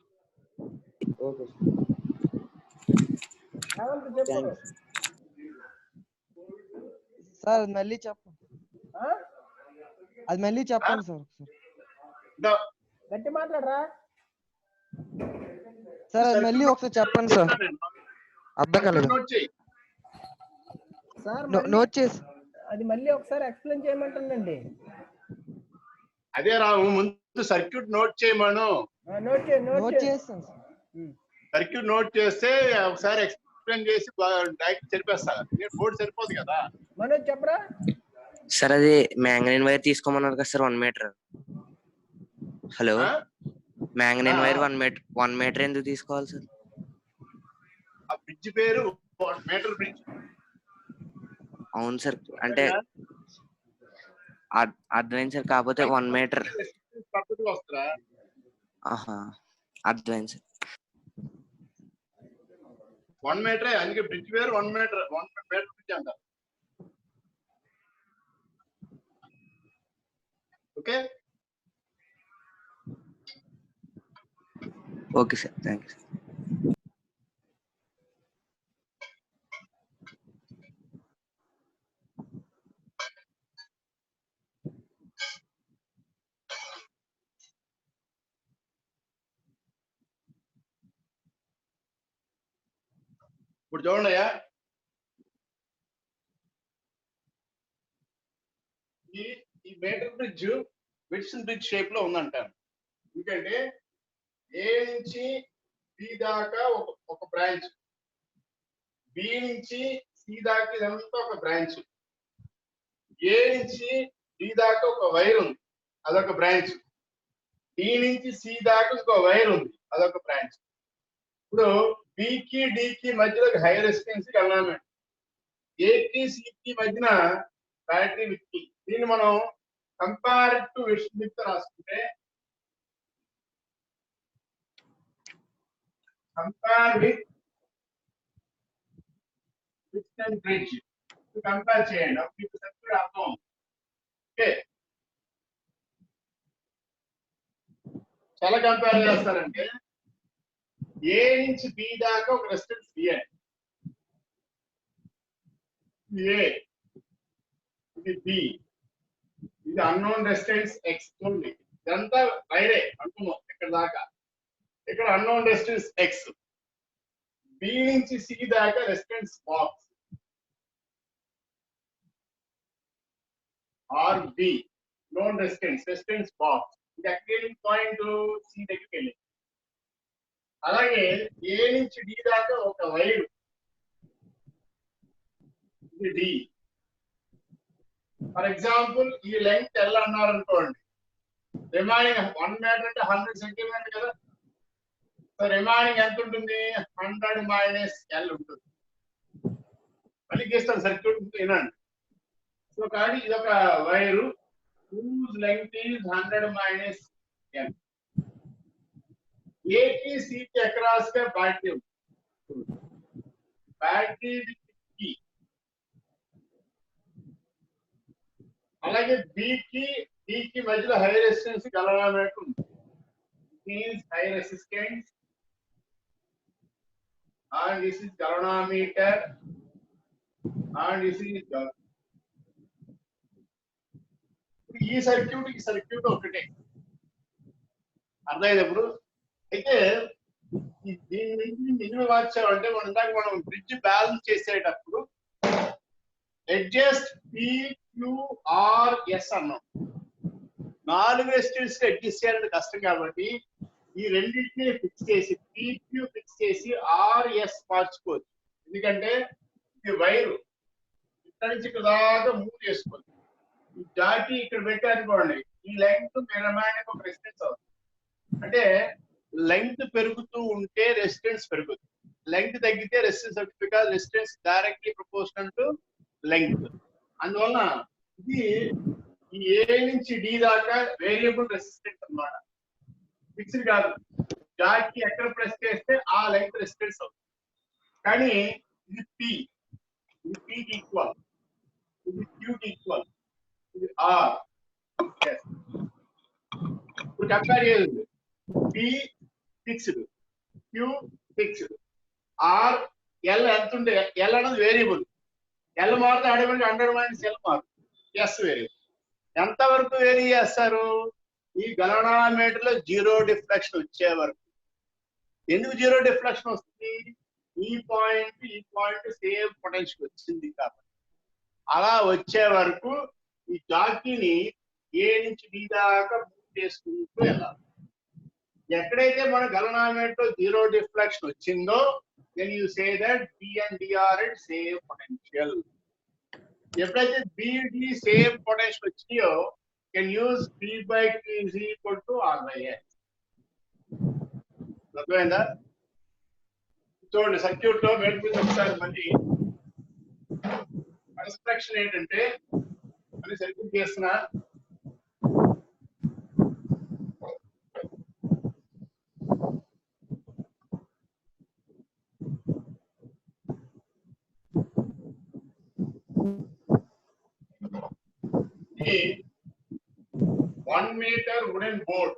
సార్ మళ్ళీ చెప్పు. అది మళ్ళీ చెప్పండి సార్. గట్టి మాట్లాడరా సార్ అది మళ్ళీ ఒకసారి చెప్పండి సార్. అర్థం కాలేదు సార్. నోట్ చేసి అది మళ్ళీ ఒకసారి ఎక్స్ప్లెయిన్ చేయమంటుందండి. అదే రాము, ముందు సర్క్యూట్ నోట్ చేయమను. నోట్ చేస్తాను సార్. సర్క్యూట్ నోట్ చేస్తే ఒకసారి ఎక్స్ప్లెయిన్ చేసి డైరెక్ట్ సరిపేస్తా. బోర్డు సరిపోదు కదా. మనోజ్ చెప్పరా సార్. అది మ్యాంగనైన్ వైర్ తీసుకోమన్నారు కదా sir, 1 metre. Hello, manganin wire 1 metre ఎందుకు తీసుకోవాలి సార్? ఆ బ్రిడ్జ్ పేరు 1 మీటర్ బ్రిడ్జ్. అవును సార్, అంటే అర్థమైంది సార్. కాకపోతే 1 మీటర్ వస్తారా? అర్థమైంది సార్. 1 మీటరే, అందుకే బ్రిడ్జ్ పేరు 1 మీటర్. 1 మీటర్ బ్రిడ్జ్ అంటారు. Okay okay sir, thank you sir. ఇప్పుడు చూడండి అయ్యా, ఈ metre bridge Wheatstone bridge shape లో ఉందంటాను. ఎందుకంటే ఏ నుంచి బి దాకా ఒక బ్రాంచ్, బి నుంచి సి దాకా ఇదంతా ఒక బ్రాంచ్, ఏ నుంచి డి దాకా ఒక వైర్ ఉంది, అదొక బ్రాంచ్, డి నుంచి సి దాకా ఒక వైర్ ఉంది, అదొక బ్రాంచ్. ఇప్పుడు బికి డికి మధ్యలో హై రెసిస్టెన్స్ వెళ్ళాలి, ఏకి సికి మధ్యన బ్యాటరీ విత్. దీన్ని మనం కంపారిటివ్ విత్ రాసుకుంటే, compare with with bridge compare చేయండి. అప్పుడు మీకు సర్క్యూట్ అర్థం. ఓకే, చాలా కంపేర్ చేస్తారంటే ఏ నుంచి బి దాకా ఒక రెసిస్టెన్స్ తీయండి. ఏ, ఇది బి, ఇది అన్నోన్ రెసిస్టెన్స్ ఎక్స్ ఉంది. ఇదంతా వైరే అంటున్నాం ఇక్కడ దాకా. ఇక్కడ అన్నోన్ రెసిస్టెన్స్ ఎక్స్. బి నుంచి సి దాకా resistance box R B, known resistance box. ఇది ఎక్కడికి పాయింట్ సి దగ్గరికి వెళ్ళి. అలాగే ఏ నుంచి డి దాకా ఒక వైర్, ఇది డి. ఫర్ ఎగ్జాంపుల్ ఈ లెంగ్త్ ఎల్ అన్నారు అనుకోండి, రిమైనింగ్ 1 మీటర్ అంటే 100 సెంటీమీటర్ కదా. సో రిమైనింగ్ ఎంత ఉంటుంది? 100 మైనస్ ఎల్ ఉంటుంది. మళ్ళీ గీస్తాను సర్క్యూట్ వినండి. సో కానీ ఇది ఒక wire whose length is 100 minus m. A की C के अक्रॉस का बैटरी की, అలాగే B की D की మధ్యలో హై రెసిస్టెన్స్ గలవామెట్ ఉంది. means high resistance and this is galvanometer and this is ఈ సర్క్యూట్ ఒకటే. అర్థమైంది ఇప్పుడు. అయితే దీని నుంచి ఎన్ని మార్చామంటే మనం బ్రిడ్జ్ బ్యాలెన్స్ చేసేటప్పుడు అడ్జస్ట్ PQRS అన్నాం. 4 రెసిస్టెన్స్ అడ్జస్ట్ చేయాలంటే కష్టం కాబట్టి ఈ రెండింటిని ఫిక్స్ చేసి PQ ఫిక్స్ చేసి RS మార్చుకోవచ్చు. ఎందుకంటే ఇది వైరు ఇక్కడ నుంచి ఇక్కడ దాకా మూవ్ చేసుకోవచ్చు. ఈ జాకి ఇక్కడ పెట్టారనుకోండి, ఈ లెంగ్త్ రిమైనింగ్ ఒక రెసిస్టెన్స్ అవుతుంది. అంటే లెంగ్త్ పెరుగుతూ ఉంటే రెసిస్టెన్స్ పెరుగుతుంది, లెంగ్త్ తగ్గితే రెసిస్టెన్స్ అవుతుంది. Because resistance directly proportional to length. అందువలన ఇది ఈ ఏ నుంచి డి దాకా వేరియబుల్ రెసిస్టెన్స్ అన్నమాట, ఫిక్స్డ్ కాదు. జాకి ఎక్కడ ప్రెస్ చేస్తే ఆ లెంగ్త్ రెసిస్టెన్స్ అవుతుంది. కానీ ఇది పి, ఇది పికి ఈక్వల్, ఇది క్యూకి ఈక్వల్, ఇది ఆర్. ఇప్పుడు కంపేర్ చేయండి. P fixed, Q fixed, R L ఎంత ఉంటే ఎల్ అనేది వేరియబుల్. ఎల్ మారితే ఆటోమేటిక్ 100 మైనస్ ఎల్ మారుతుంది. S variable. ఎంత వరకు వేరీ చేస్తారు? ఈ గలనామీటర్ లో జీరో డిఫ్లెక్షన్ వచ్చే వరకు. ఎందుకు జీరో డిఫ్లెక్షన్ వస్తుంది? ఈ పాయింట్ సేమ్ పొటెన్షియల్ వచ్చింది కాబట్టి. అలా వచ్చే వరకు ఈ జాకీని ఏ నుంచి బి దాకా మూవ్ చేసుకుంటూ వెళ్ళాలి. ఎక్కడైతే మన గలనామీటర్ జీరో డిఫ్లెక్షన్ వచ్చిందో then you say that B and D are at same potential. ఎప్పుడైతే B D same potential వచ్చినాయో can use B by Q is equal to R by S. అర్థమైందా? చూడండి సర్క్యూట్ లో మెయిన్ ఒకసారి మళ్ళీ కన్స్ట్రక్షన్ ఏంటంటే మళ్ళీ సర్క్యూట్ చేస్తున్నా. ఈ 1 meter wooden board.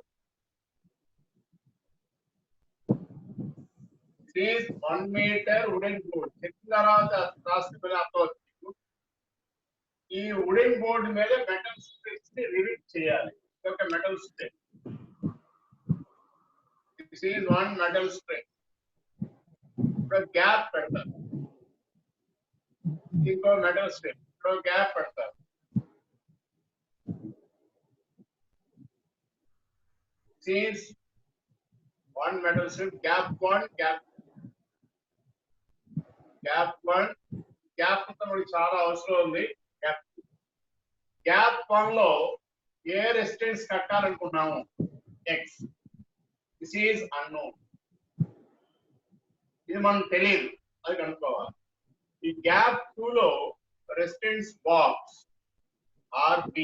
This is 1 meter wooden board. చెప్పిన తర్వాత రాసుకుని అర్థం. ఈ వుడెన్ బోర్డ్ మీద మెటల్ స్ట్రిప్స్ ని రివీట్ చేయాలి. ఒక metal strip. This is one metal strip. ఇప్పుడు గ్యాప్ పెడతారు. ఇంకో మెటల్ స్ట్రిప్. ఇప్పుడు గ్యాప్ పెడతారు. Since one metal strip, gap 1, gap 1, gap మనకి చాలా అవసరం ఉంది. గ్యాప్ 1 లో ఏ resistance కట్టాలనుకున్నాము? X. This is unknown. ఇది మనకు తెలియదు, అది కనుక్కోవాలి. ఈ గ్యాప్ 2 లో resistance box RB,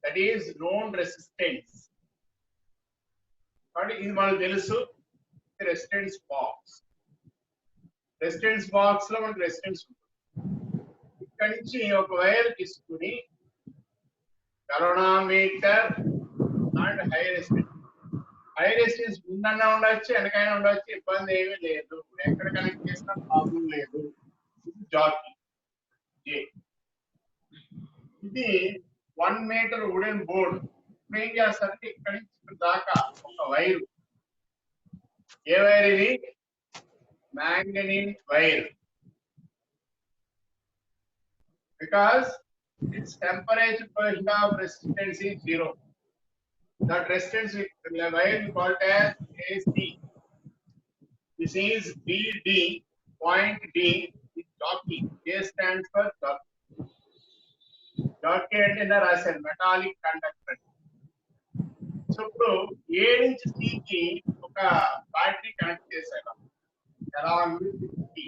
that is known resistance. కానీ ఇది మనకు తెలుసు, రెసిస్టెన్స్ బాక్స్. రెసిస్టెన్స్ బాక్స్ లో మనకి రెసిస్టెన్స్ ఉంటుంది. ఇక్కడి నుంచి ఒక వైర్ తీసుకుని గలనామీటర్ అండ్ హై రెసిస్టెన్స్ ముందన్నా ఉండొచ్చు, వెనకైనా ఉండొచ్చు, ఇబ్బంది ఏమీ లేదు. ఎక్కడ కనెక్ట్ చేసినా ప్రాబ్లం లేదు. జాకీ ఇది 1 meter వుడెన్ బోర్డ్. ఇప్పుడు ఏం చేస్తారంటే ఇక్కడి నుంచి దాకా ఒక వైరు. ఏ వైర్ ఇది? Manganin wire. Because its temperature coefficient of resistance is 0. That resistance wire we call it as AC. This is BD, point D is jockey. A stands for jockey. Jockey అంటే రాశారు మెటాలిక్ కండక్టర్. సో ఇప్పుడు ఏ నుంచి సి కి ఒక బ్యాటరీ కనెక్ట్ చేశారు. ఎలా ఉంది?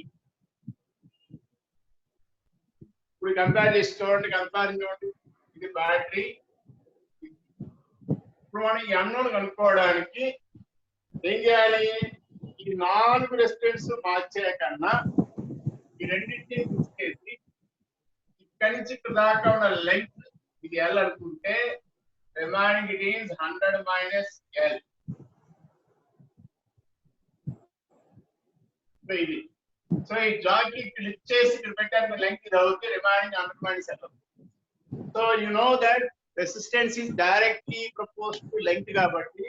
ఇప్పుడు కంపేర్ చేసి చూడండి, చూడండి. ఇది బ్యాటరీ. ఇప్పుడు మనం ఈ అన్నోన్ కనుక్కోవడానికి ఏం చేయాలి? ఈ 4 రెసిస్టెన్స్ మార్చే కన్నా ఈ రెండింటిని తీసుకెళ్ళి ఇక్కడి నుంచి ఇక్కడ దాకా ఉన్న లెంగ్త్ ఇది L అనుకుంటే remaining it is 100 minus L. ఇది సో ఈ జాకీ క్లిక్ చేసి ఇక్కడ పెట్టారు, లెంగ్త్ ఇది అవుతుంది, remaining 100 minus L. So you know that resistance is directly propose to length కాబట్టి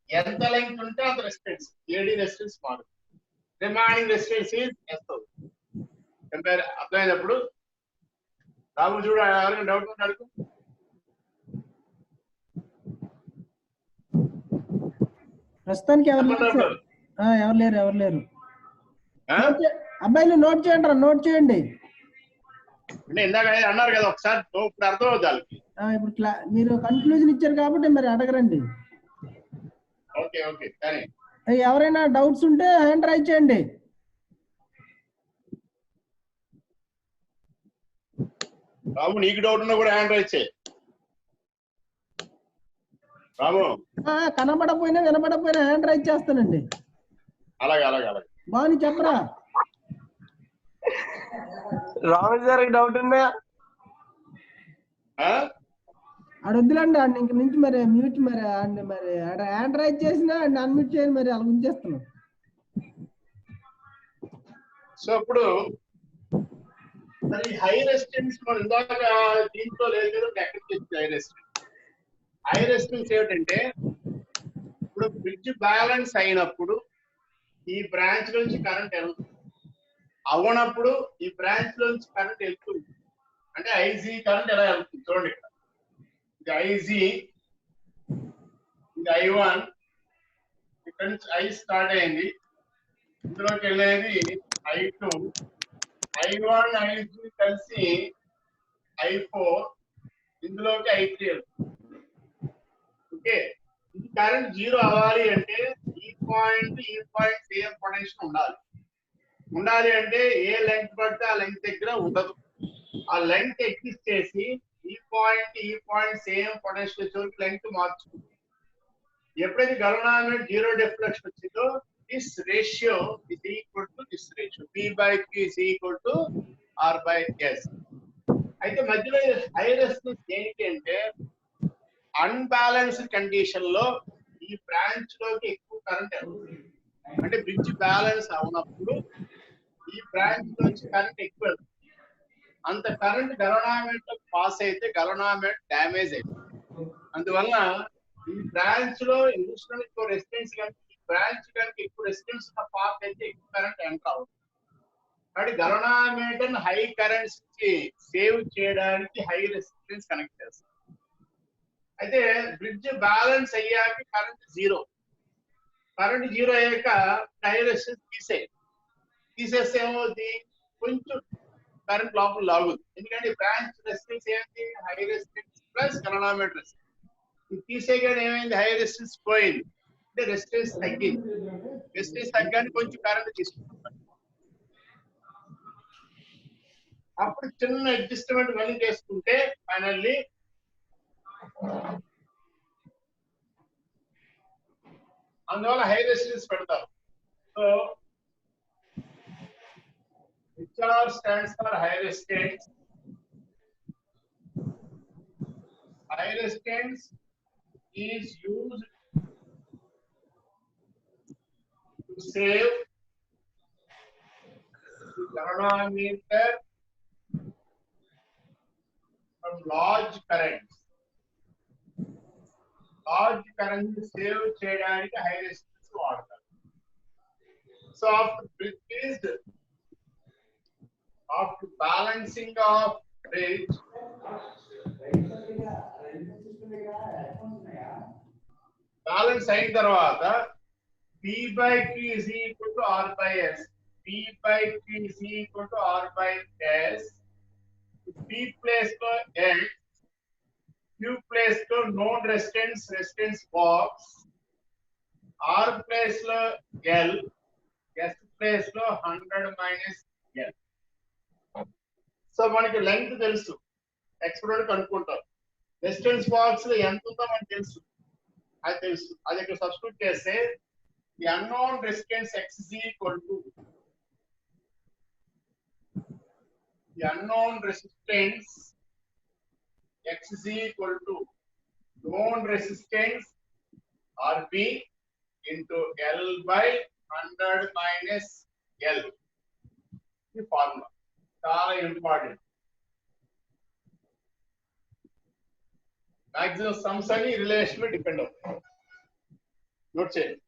ఎంత లెంగ్త్ ఉంటే అంత రెసిస్టెన్స్ AD రెసిస్టెన్స్ మారుతుంది. రిమైనింగ్ రెసిస్టెన్స్ ఈస్ S అవుతుంది. కంపేర్ అర్థమైనప్పుడు రాము చూడ ఎవరికైనా డౌట్ ఉంటే అడుగు. ప్రస్తుతానికి ఎవరు లేరు. అబ్బాయిలు నోట్ చేయండి, నోట్ చేయండి. అంటే ఇందాక అన్నారు కదా ఒకసారి, ఇప్పుడు అర్థం అవుతారు. ఇప్పుడు మీరు కన్క్లూజన్ ఇచ్చారు కాబట్టి మరి అడగరండి. ఓకే ఓకే సరే. ఎవరైనా డౌట్స్ ఉంటే హ్యాండ్ రైజ్ చేయండి. రాము నీకు డౌట్ ఉన్నా కూడా హ్యాండ్ రైజ్ చేయి. రాము కనబడపోయినా వినబడపోయినా హ్యాండ్ రైజ్ చేస్తానండి. అలాగే అలాగే అలాగే. బాగుంది చెప్పరా. రాము సార్ డౌట్ ఉందా? వద్దులండి అండి, ఇంక నుంచి మరి మ్యూట్ మరి మరి హ్యాండ్ రైజ్ చేసినా అన్మ్యూట్ చేయండి, మరి అలా ఉంచేస్తున్నాం. సో ఇప్పుడు మరి హై రెసిస్టెన్స్ మనం ఇందాక దీంట్లో లేదు కదా, ఎక్కడికి వచ్చింది హై రెసిస్టెన్స్? హై రెసిస్టెన్స్ ఏమిటంటే ఇప్పుడు బ్రిడ్జ్ బ్యాలెన్స్ అయినప్పుడు ఈ బ్రాంచ్ నుంచి కరెంట్ వెళ్తుంది, అవనప్పుడు ఈ బ్రాంచ్ నుంచి కరెంట్ వెళ్తుంది. అంటే ఐజీ కరెంట్ ఎలా వెళ్తుంది చూడండి, ఇక్కడ ఇది ఐజీ, ఇది I1, ఇక్కడ నుంచి ఐ స్టార్ట్ అయింది, ఇందులోకి వెళ్ళేది I2, I1 I2 కలిసి I4, ఇందులోకి I3 వెళ్తుంది. ఓకే, ఇది కరెంట్ 0 అవ్వాలి అంటే ఈ పాయింట్ సేమ్ పొటెన్షియల్ ఉండాలి అంటే ఏ లెంగ్త్ పడితే ఆ లెంగ్త్ దగ్గర ఉండదు. ఆ లెంగ్త్ ఎక్కిస్ చేసి ఈ పాయింట్ సేమ్ పొటెన్షియల్ వచ్చేవరకు లెంగ్త్ మార్చుకుంటుంది. ఎప్పుడైతే గలనామీటర్ 0 డిఫ్లెక్షన్ వచ్చిందో this ratio is equal to this ratio, P/Q is equal to R/S. అయితే మధ్యలో హై రెసిస్టెన్స్ ఏంటి అంటే అన్బ్యాలెన్స్డ్ కండిషన్ లో ఈ బ్రాంచ్ లోకి ఎక్కువ కరెంట్ వెళ్తుంది. అంటే బ్రిడ్జ్ బ్యాలెన్స్ అవునప్పుడు ఈ బ్రాంచ్ నుంచి కరెంట్ ఎక్కువ వెళ్తుంది. అంత కరెంట్ గలనామీటర్ పాస్ అయితే గలనామీటర్ డ్యామేజ్ అయిపోతుంది. అందువల్ల ఈ బ్రాంచ్ లో ఇండస్ట్రియల్ ఎక్కువ రెసిస్టెన్స్ కనుక ఈ బ్రాంచ్ కనుక ఎక్కువ రెసిస్టెన్స్ ఉన్న పాత్ అయితే ఎక్కువ కరెంట్ ఎంటర్ అవుతుంది. కాబట్టి గలనామీటర్ హై కరెంట్స్ సేవ్ చేయడానికి హై రెసిస్టెన్స్ కనెక్ట్ చేస్తాం. అయితే బ్రిడ్జ్ బ్యాలెన్స్ అయ్యాక కరెంట్ జీరో అయ్యాక హై రెసిస్టెన్స్ తీసేస్తే ఏమవుతుంది, కొంచెం కరెంట్ లోపల లాగుతుంది. ఎందుకంటే బ్రాంచ్ రెసిస్టెన్స్ ఏంటి, హై రెసిస్టెన్స్ ప్లస్ గలనామీటర్ రెసిస్టెన్స్. ఇది తీసేయగానే ఏమైంది, హై రెసిస్టెన్స్ పోయింది అంటే రెసిస్టెన్స్ తగ్గింది. రెసిస్టెన్స్ తగ్గానే కొంచెం కరెంట్ తీసుకుంటాం. అప్పుడు చిన్న అడ్జస్ట్మెంట్ మళ్ళీ చేసుకుంటే ఫైనల్లీ అందువల్ల హై రెసిస్టెన్స్ పెడతారు. So HR stands for high resistance. High resistance is used to save the ganometer from large currents. Large current save చేయడానికి high resistance వాడతారు. So after balancing of bridge, balance అయిన తర్వాత P/Q is equal to R/S. P/Q is equal to R/S. P place లో L, Q place లో known resistance box, R place లో L, S place లో 100 minus L. సో మనకి లెంగ్త్ తెలుసు, ఎక్స్పెరిమెంట్ కనుక్కుంటాం. రెసిస్టెన్స్ బాక్స్ లో ఎంత ఉందో మనకు తెలుసు, అది ఇక్కడ సబ్స్టిట్యూట్ చేస్తే the unknown resistance X is equal to the unknown resistance X is equal to known resistance RB into L by 100 minus L. The formula చాలా ఇంపార్టెంట్. మాక్సిమం సమ్స్ అని రిలేషన్ లో డిపెండ్ అవుతుంది. నోట్ చేయండి.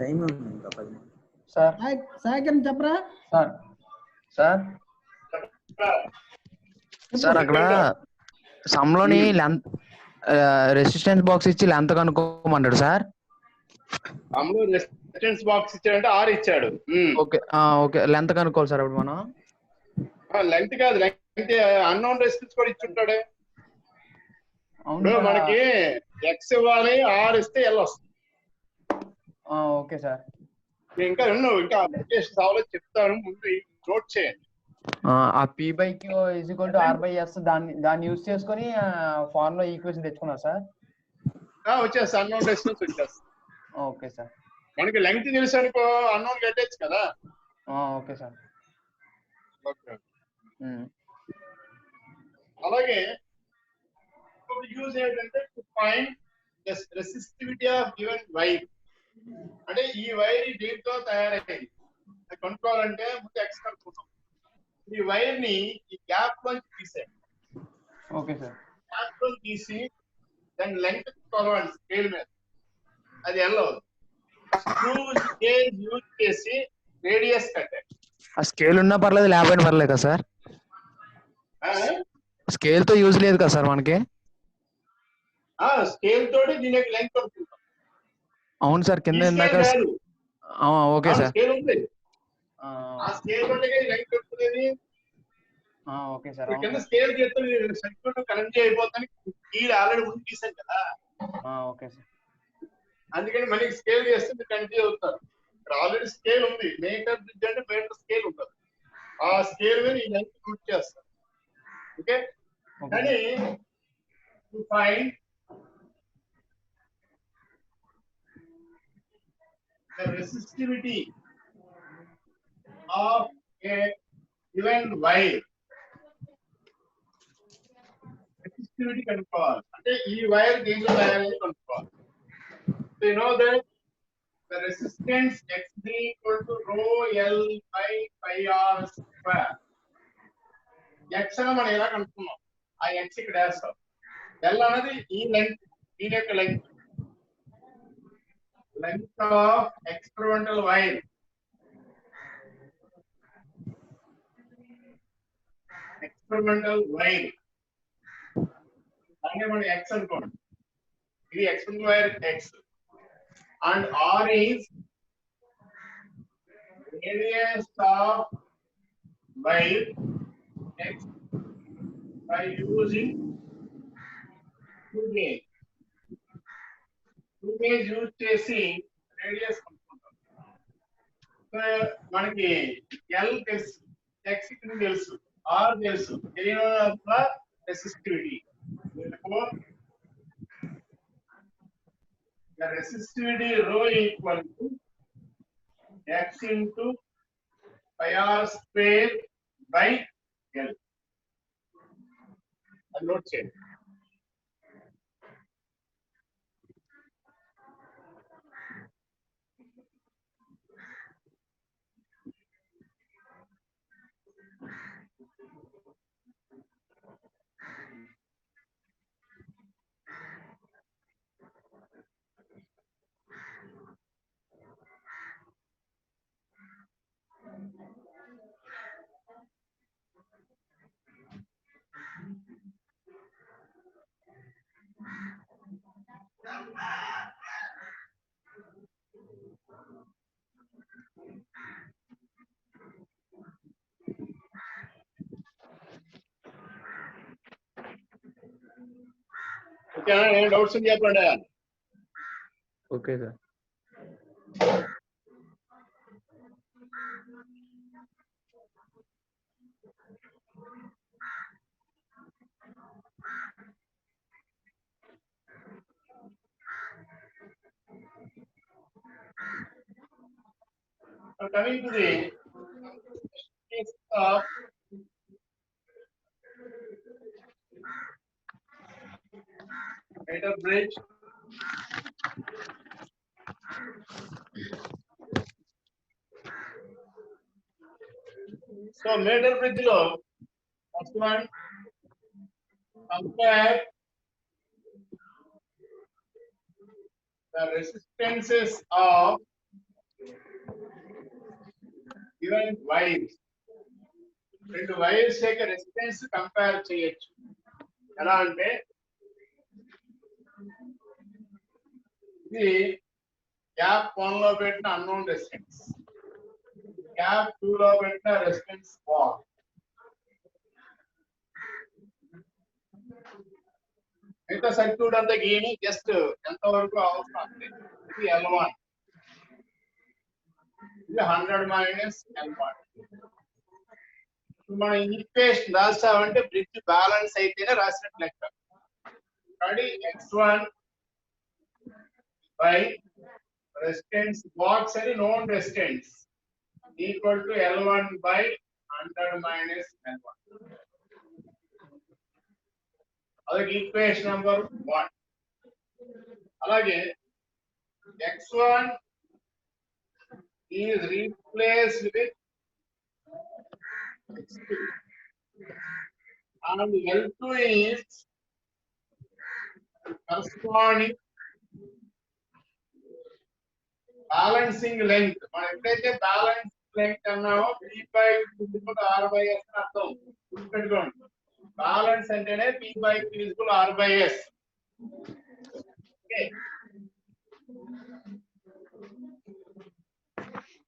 టైం ఉంది ఇంకా 10 నిమిషాలు. సార్ సాయకరం చెప్పరా సార్ సార్ సార్ అక్కడ సమ్లోని లెంత్ రెసిస్టెన్స్ బాక్స్ ఇచ్చి లెంత్ కనుక్కోమంటాడు సార్. అమ్ముడు రెసిస్టెన్స్ బాక్స్ ఇచ్చాడంటే R ఇచ్చాడు. ఓకే ఓకే లెంత్ కనుక్కోవాలి సార్. ఇప్పుడు మనం లెంగ్త్ కాదు, లెంగ్త్ అన్నోన్ రెసిస్టెన్స్ కూడా ఇచ్చుంటాడే. అవును ఇప్పుడు సార్. మనకి ఎక్స్ ఇవ్వాలి, ఆర్ ఇస్తే ఎల్ వస్తుంది. Okay sir. ఇంకా ఇంకా అప్లికేషన్ సాల్వ్ చెప్తాను, ముందు నోట్ చేయండి. ఆ P by Q is equal to R by S దాన్ని యూజ్ చేసుకొని ఫార్ములా ఈక్వేషన్ తెచ్చుకున్నా సార్. వచ్చేస్తా, అన్నోన్ రెసిస్టెన్స్ వచ్చేస్తా. Okay sir. మనకి లెంగ్త్ తెలుసు అనుకో, అన్నోన్ కట్టచ్చు కదా. Okay sir. ఓకే. అలాగే యూజ్ ఏంటంటే to find the resistivity of given wire. అంటే ఈ వైర్ దీంతో తయారైంది కనుక్కోవాలంటే ముందు ఎక్స్ కనుక్కుంటాం. ఈ వైర్ ని ఈ గ్యాప్ లోంచి తీసేయండి. Okay sir. గ్యాప్ లో తీసి దాని లెంగ్త్ కొలవండి స్కేల్ మీద, అది ఎల్లో. స్క్రూ గేజ్ యూజ్ చేసి రేడియస్ కట్టండి. ఆ స్కేల్ ఉన్నా పర్లేదు, లేకపోయినా పర్లేదు కదా సార్? స్కేల్ తో యూజ్ లేదు కదా సార్ మనకి? స్కేల్ తోటి దీని యొక్క లెంగ్త్ కనుక్కుంటాం. అవును సార్. కింద ఇందాక ఓకే సార్. స్కేల్ ఉంది, ఆ స్కేల్ తోటి లెంగ్త్ కనుక్కునేది. Okay sir. కింద స్కేల్ చేస్తే సర్క్యూట్ కనెక్ట్ అయిపోతాను, కీలు ఆల్రెడీ ముందు తీసాను కదా. Okay sir. అందుకని మళ్ళీ స్కేల్ చేస్తే మీరు కన్ఫ్యూజ్ అవుతారు. ఇక్కడ ఆల్రెడీ స్కేల్ ఉంది, మీటర్ బ్రిడ్జ్ అంటే మీటర్ స్కేల్ ఉంటుంది. ఆ స్కేల్ మీద ఈ లెంగ్త్ పూర్తి చేస్తారు. ఓకే. కానీ to find the resistivity of a given wire. Resistivity కనుక్కోవాలి అంటే ఈ వైర్ దీంట్లో తయారయ్యి కనుక్కోవాలి. So you know that the resistance X is equal to rho L by pi R square. X అని మనం ఎలా కనుక్కున్నాం, ఆ X ఇక్కడ వేస్తాం. L అనేది ఈ లెంగ్త్, దీని యొక్క length, length of experimental wire. Experimental wire. అంటే మన X అనుకోండి, ఇది experimental wire X, and R is radius of wire X by using 2 gauge. 2 gauge use చేసి రేడియస్ కనుక్కుంటాం. మనకి ఎల్ తెలుసు, ఎక్స్ తెలుసు, ఆర్ తెలుసు, తెలియని resistivity. The resistivity rho equal to X into pi R square by L. అది నోట్ చేయండి. ఓకేనా? ఏం డౌట్స్ ఉంది చెప్పండి. Okay sir. Coming to the case of meter bridge. So meter bridge lo first one compare the resistances of given wires. రెండు వైర్స్ యొక్క రెసిస్టెన్స్ కంపేర్ చేయొచ్చు. ఎలా అంటే ఇది గ్యాప్ 1 లో పెట్టిన అన్నోన్ రెసిస్టెన్స్, గ్యాప్ 2 లో పెట్టిన రెసిస్టెన్స్ బార్. మిగతా సర్క్యూట్ అంతా గీని జస్ట్ ఎంతవరకు అవసరం అంతే. ఇది L1, ఇది 100 మైనస్ L1. మనం ఈక్వేషన్ రాసామంటే బ్రిడ్జ్ బ్యాలెన్స్ అయితేనే రాసినట్టు లెక్క. కాబట్టి X1 by resistance box అని known resistance equal to L1 by 100 minus L1. అలాగే ఈక్వేషన్ నెంబర్ 1. అలాగే X1 is replaced with X2 and L2 is corresponding balancing length. మనం ఎప్పుడైతే బ్యాలెన్స్ లెంగ్త్ అన్నామో P by Q R by S అని అర్థం. గుర్తుపెట్టుకోండి, బ్యాలెన్స్ అంటేనే P by Q R by S. Okay,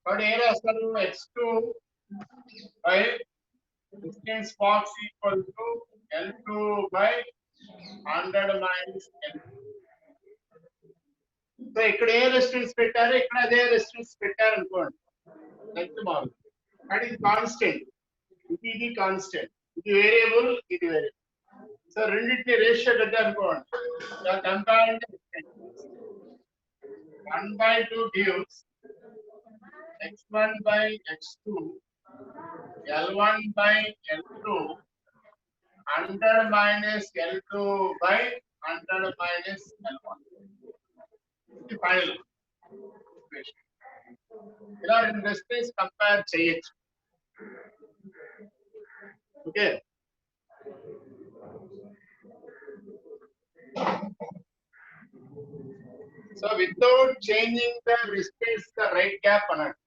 కాబట్టి ఏం రాస్తారు? X2 by distance box equal to L2 by 100 minus L2. So ఇక్కడ ఏ రెసిస్టెన్స్ పెట్టారో ఇక్కడ అదే రెసిస్టెన్స్ పెట్టారు అనుకోండి, లెంగ్త్ మారుతుంది. కానీ ఇది కాన్స్టెంట్, ఇది కాన్స్టెంట్, ఇది వేరియబుల్, ఇది వేరియబుల్. సో రెండింటిని రేషియో పెట్టారు అనుకోండి, comparison 1/2 gives X1 by X2 L1 by L2 100 minus L2 by 100 minus L1. ఇది ఫైనల్ ఈక్వేషన్. ఇలా రెండు రెసిస్టెన్స్ కంపేర్ చేయొచ్చు. Okay, so without changing the resistance the right gap అన్నట్టు.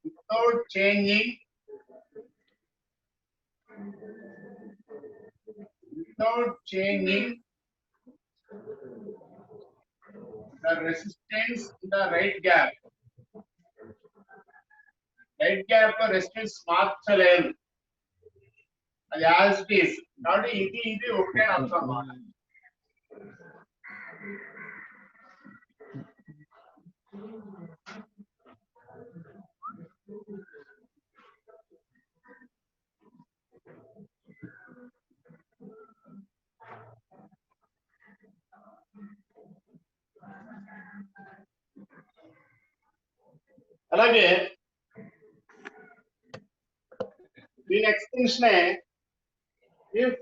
Without changing the resistance in the right gap resistance మార్చలేదు, అది యాజ్ ఇట్ ఈస్. కాబట్టి ఇది ఒకటే అర్థం అన్నమాట. అలాగే దీని extension if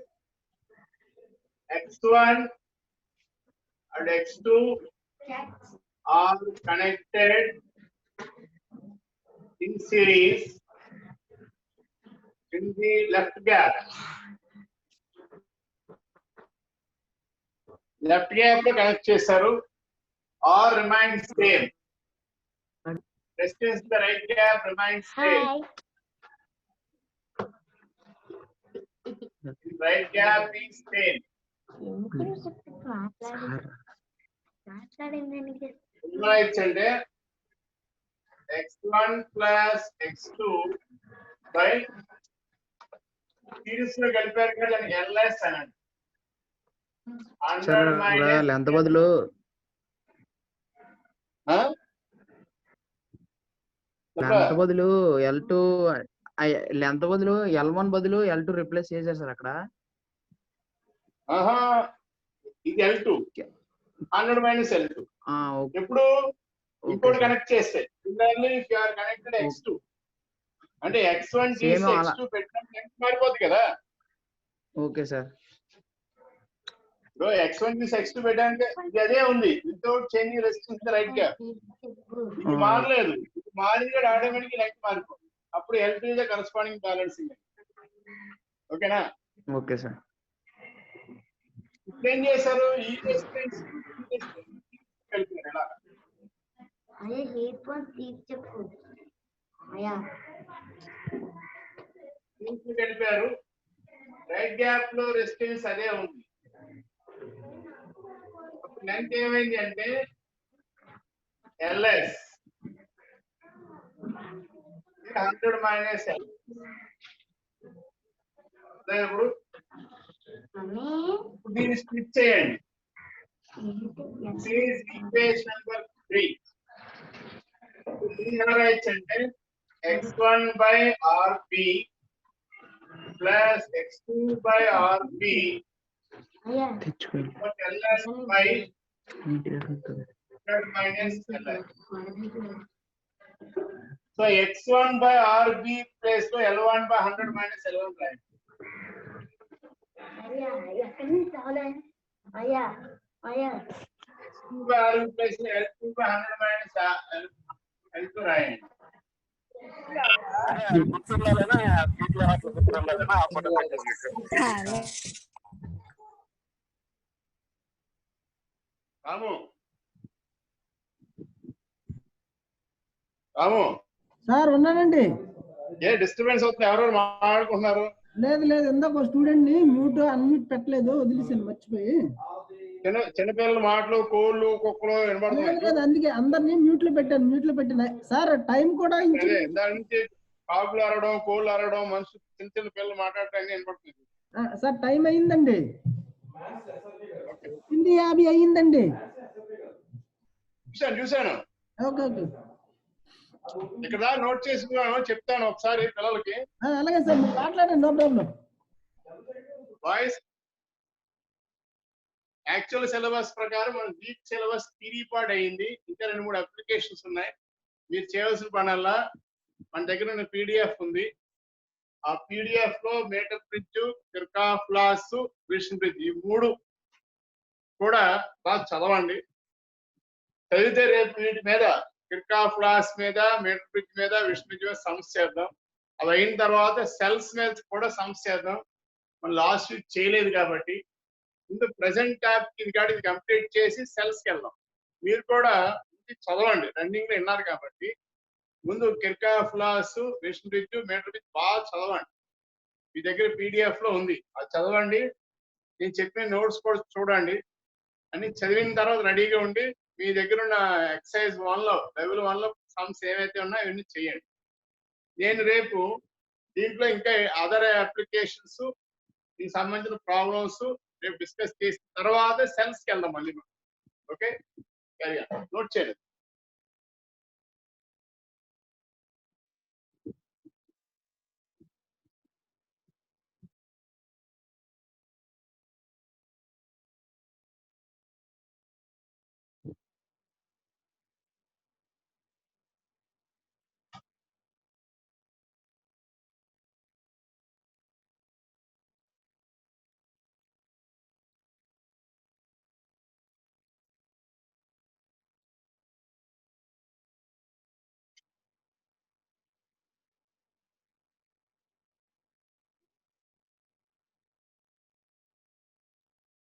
X1 and X2 are connected in series in the left gap లో కనెక్ట్ చేశారు, or remains same. Resistance in the right gap remains same. Right gap is same. అంటే X1 plus X2 by series లో కలిపారు కదా LS అనండి. లెంత్ బదులు L2 లెంత్ బదులు L1 బదులు L2 రిప్లేస్ చేశారు సార్ అక్కడ. ఇది L2 100 minus L2 ఎప్పుడు ఇంకోటి కనెక్ట్ చేస్తే కనెక్టెడ్ X2 అంటే X1 X2 పెట్టిన మారిపోతుంది కదా. ఓకే సార్, X1 X2 పెట్టాలంటే ఇది అదే ఉంది, without changing resistance right gap. ఇది మారలేదు, ఇది మారింది కూడా ఆటోమేటిక్ లెంగ్త్ మారిపోతుంది. అప్పుడు L2 is the corresponding balancing. ఓకేనా? Okay sir. ఇప్పుడు ఏం చేశారు? ఈ రెసిస్టెన్స్ కలిపారు. ఎలా కలిపారు? రైట్ గ్యాప్ లో రెసిస్టెన్స్ అదే ఉంది. లెంగ్త్ ఏమైంది అంటే LS 100 minus L. ఇప్పుడు దీన్ని స్ప్లిట్ చేయండి. Equation number 3. అంటే x1 by rb plus x2 by rb ls by 100 minus ls. So x1 by rb place లో l1 by 100 minus l1 right. x2 by rb place లో l2 by 100 minus l2 right. Ramu sir ఉన్నానండి. ఏ డిస్టర్బెన్స్ అవుతుంది? ఎవరెవరు మాట్లాడుకుంటున్నారు? లేదు ఇందాక స్టూడెంట్ ని మ్యూట్ అన్మ్యూట్ పెట్టలేదు, వదిలేసాను మర్చిపోయి. చిన్నపిల్లల మాటలు, కోళ్ళు, కుక్కలు వినబడుతున్నాయి. అందుకే అందరినీ మ్యూట్ లో పెట్టిన సార్. టైం కూడా దాని నుంచి కాకులు అరవడం, కోళ్ళు అరవడం, మనుషులు చిన్న పిల్లలు మాట్లాడటం అన్ని వినపడుతుంది. సార్ టైం అయిందండి, 8:50 అయ్యిందండి. చూశాను. ఓకే ఇక్కడ నోట్ చేసుకున్నాను, చెప్తాను ఒకసారి పిల్లలకి. అలాగే సార్, మీరు మాట్లాడండి, no problem. Voice actual syllabus ప్రకారం మన వీక్ సిలబస్ థియరీ పార్ట్ అయ్యింది. ఇంకా 2-3 అప్లికేషన్స్ ఉన్నాయి. మీరు చేయవలసిన పనల్లా మన దగ్గర ఉన్న పీడిఎఫ్ ఉంది. ఆ పీడిఎఫ్ లో metre bridge, Kirchhoff laws, Wilson bridge ఈ 3 కూడా బాగా చదవండి. చదివితే రేపు వీటి మీద కిర్చాఫ్ లాస్ మీద, మీటర్ బ్రిడ్జ్ మీద, విల్సన్ బ్రిడ్జ్ మీద సమ్స్ చేద్దాం. అవి అయిన తర్వాత సెల్స్ మీద కూడా సమ్స్ చేద్దాం. మనం లాస్ట్ వీక్ చేయలేదు కాబట్టి ముందు ప్రెసెంట్ ట్యాబ్ ఇది కంప్లీట్ చేసి సెల్స్ కి వెళ్దాం. మీరు కూడా చదవండి, రన్నింగ్ లో విన్నారు కాబట్టి ముందు Kirchhoff laws, Wilson bridge, metre bridge బాగా చదవండి. మీ దగ్గర పీడిఎఫ్ లో ఉంది, అది చదవండి. నేను చెప్పిన నోట్స్ కూడా చూడండి. అన్ని చదివిన తర్వాత రెడీగా ఉండి మీ దగ్గర ఉన్న ఎక్సర్సైజ్ 1 లో, లెవెల్ 1 లో సమ్స్ ఏవైతే ఉన్నాయో ఇవన్నీ చేయండి. నేను రేపు దీంట్లో ఇంకా అదర్ అప్లికేషన్స్, దీనికి సంబంధించిన ప్రాబ్లమ్స్ రేపు డిస్కస్ చేసిన తర్వాత సెల్స్ కి వెళ్దాం మళ్ళీ. ఓకే, నోట్ చేయండి.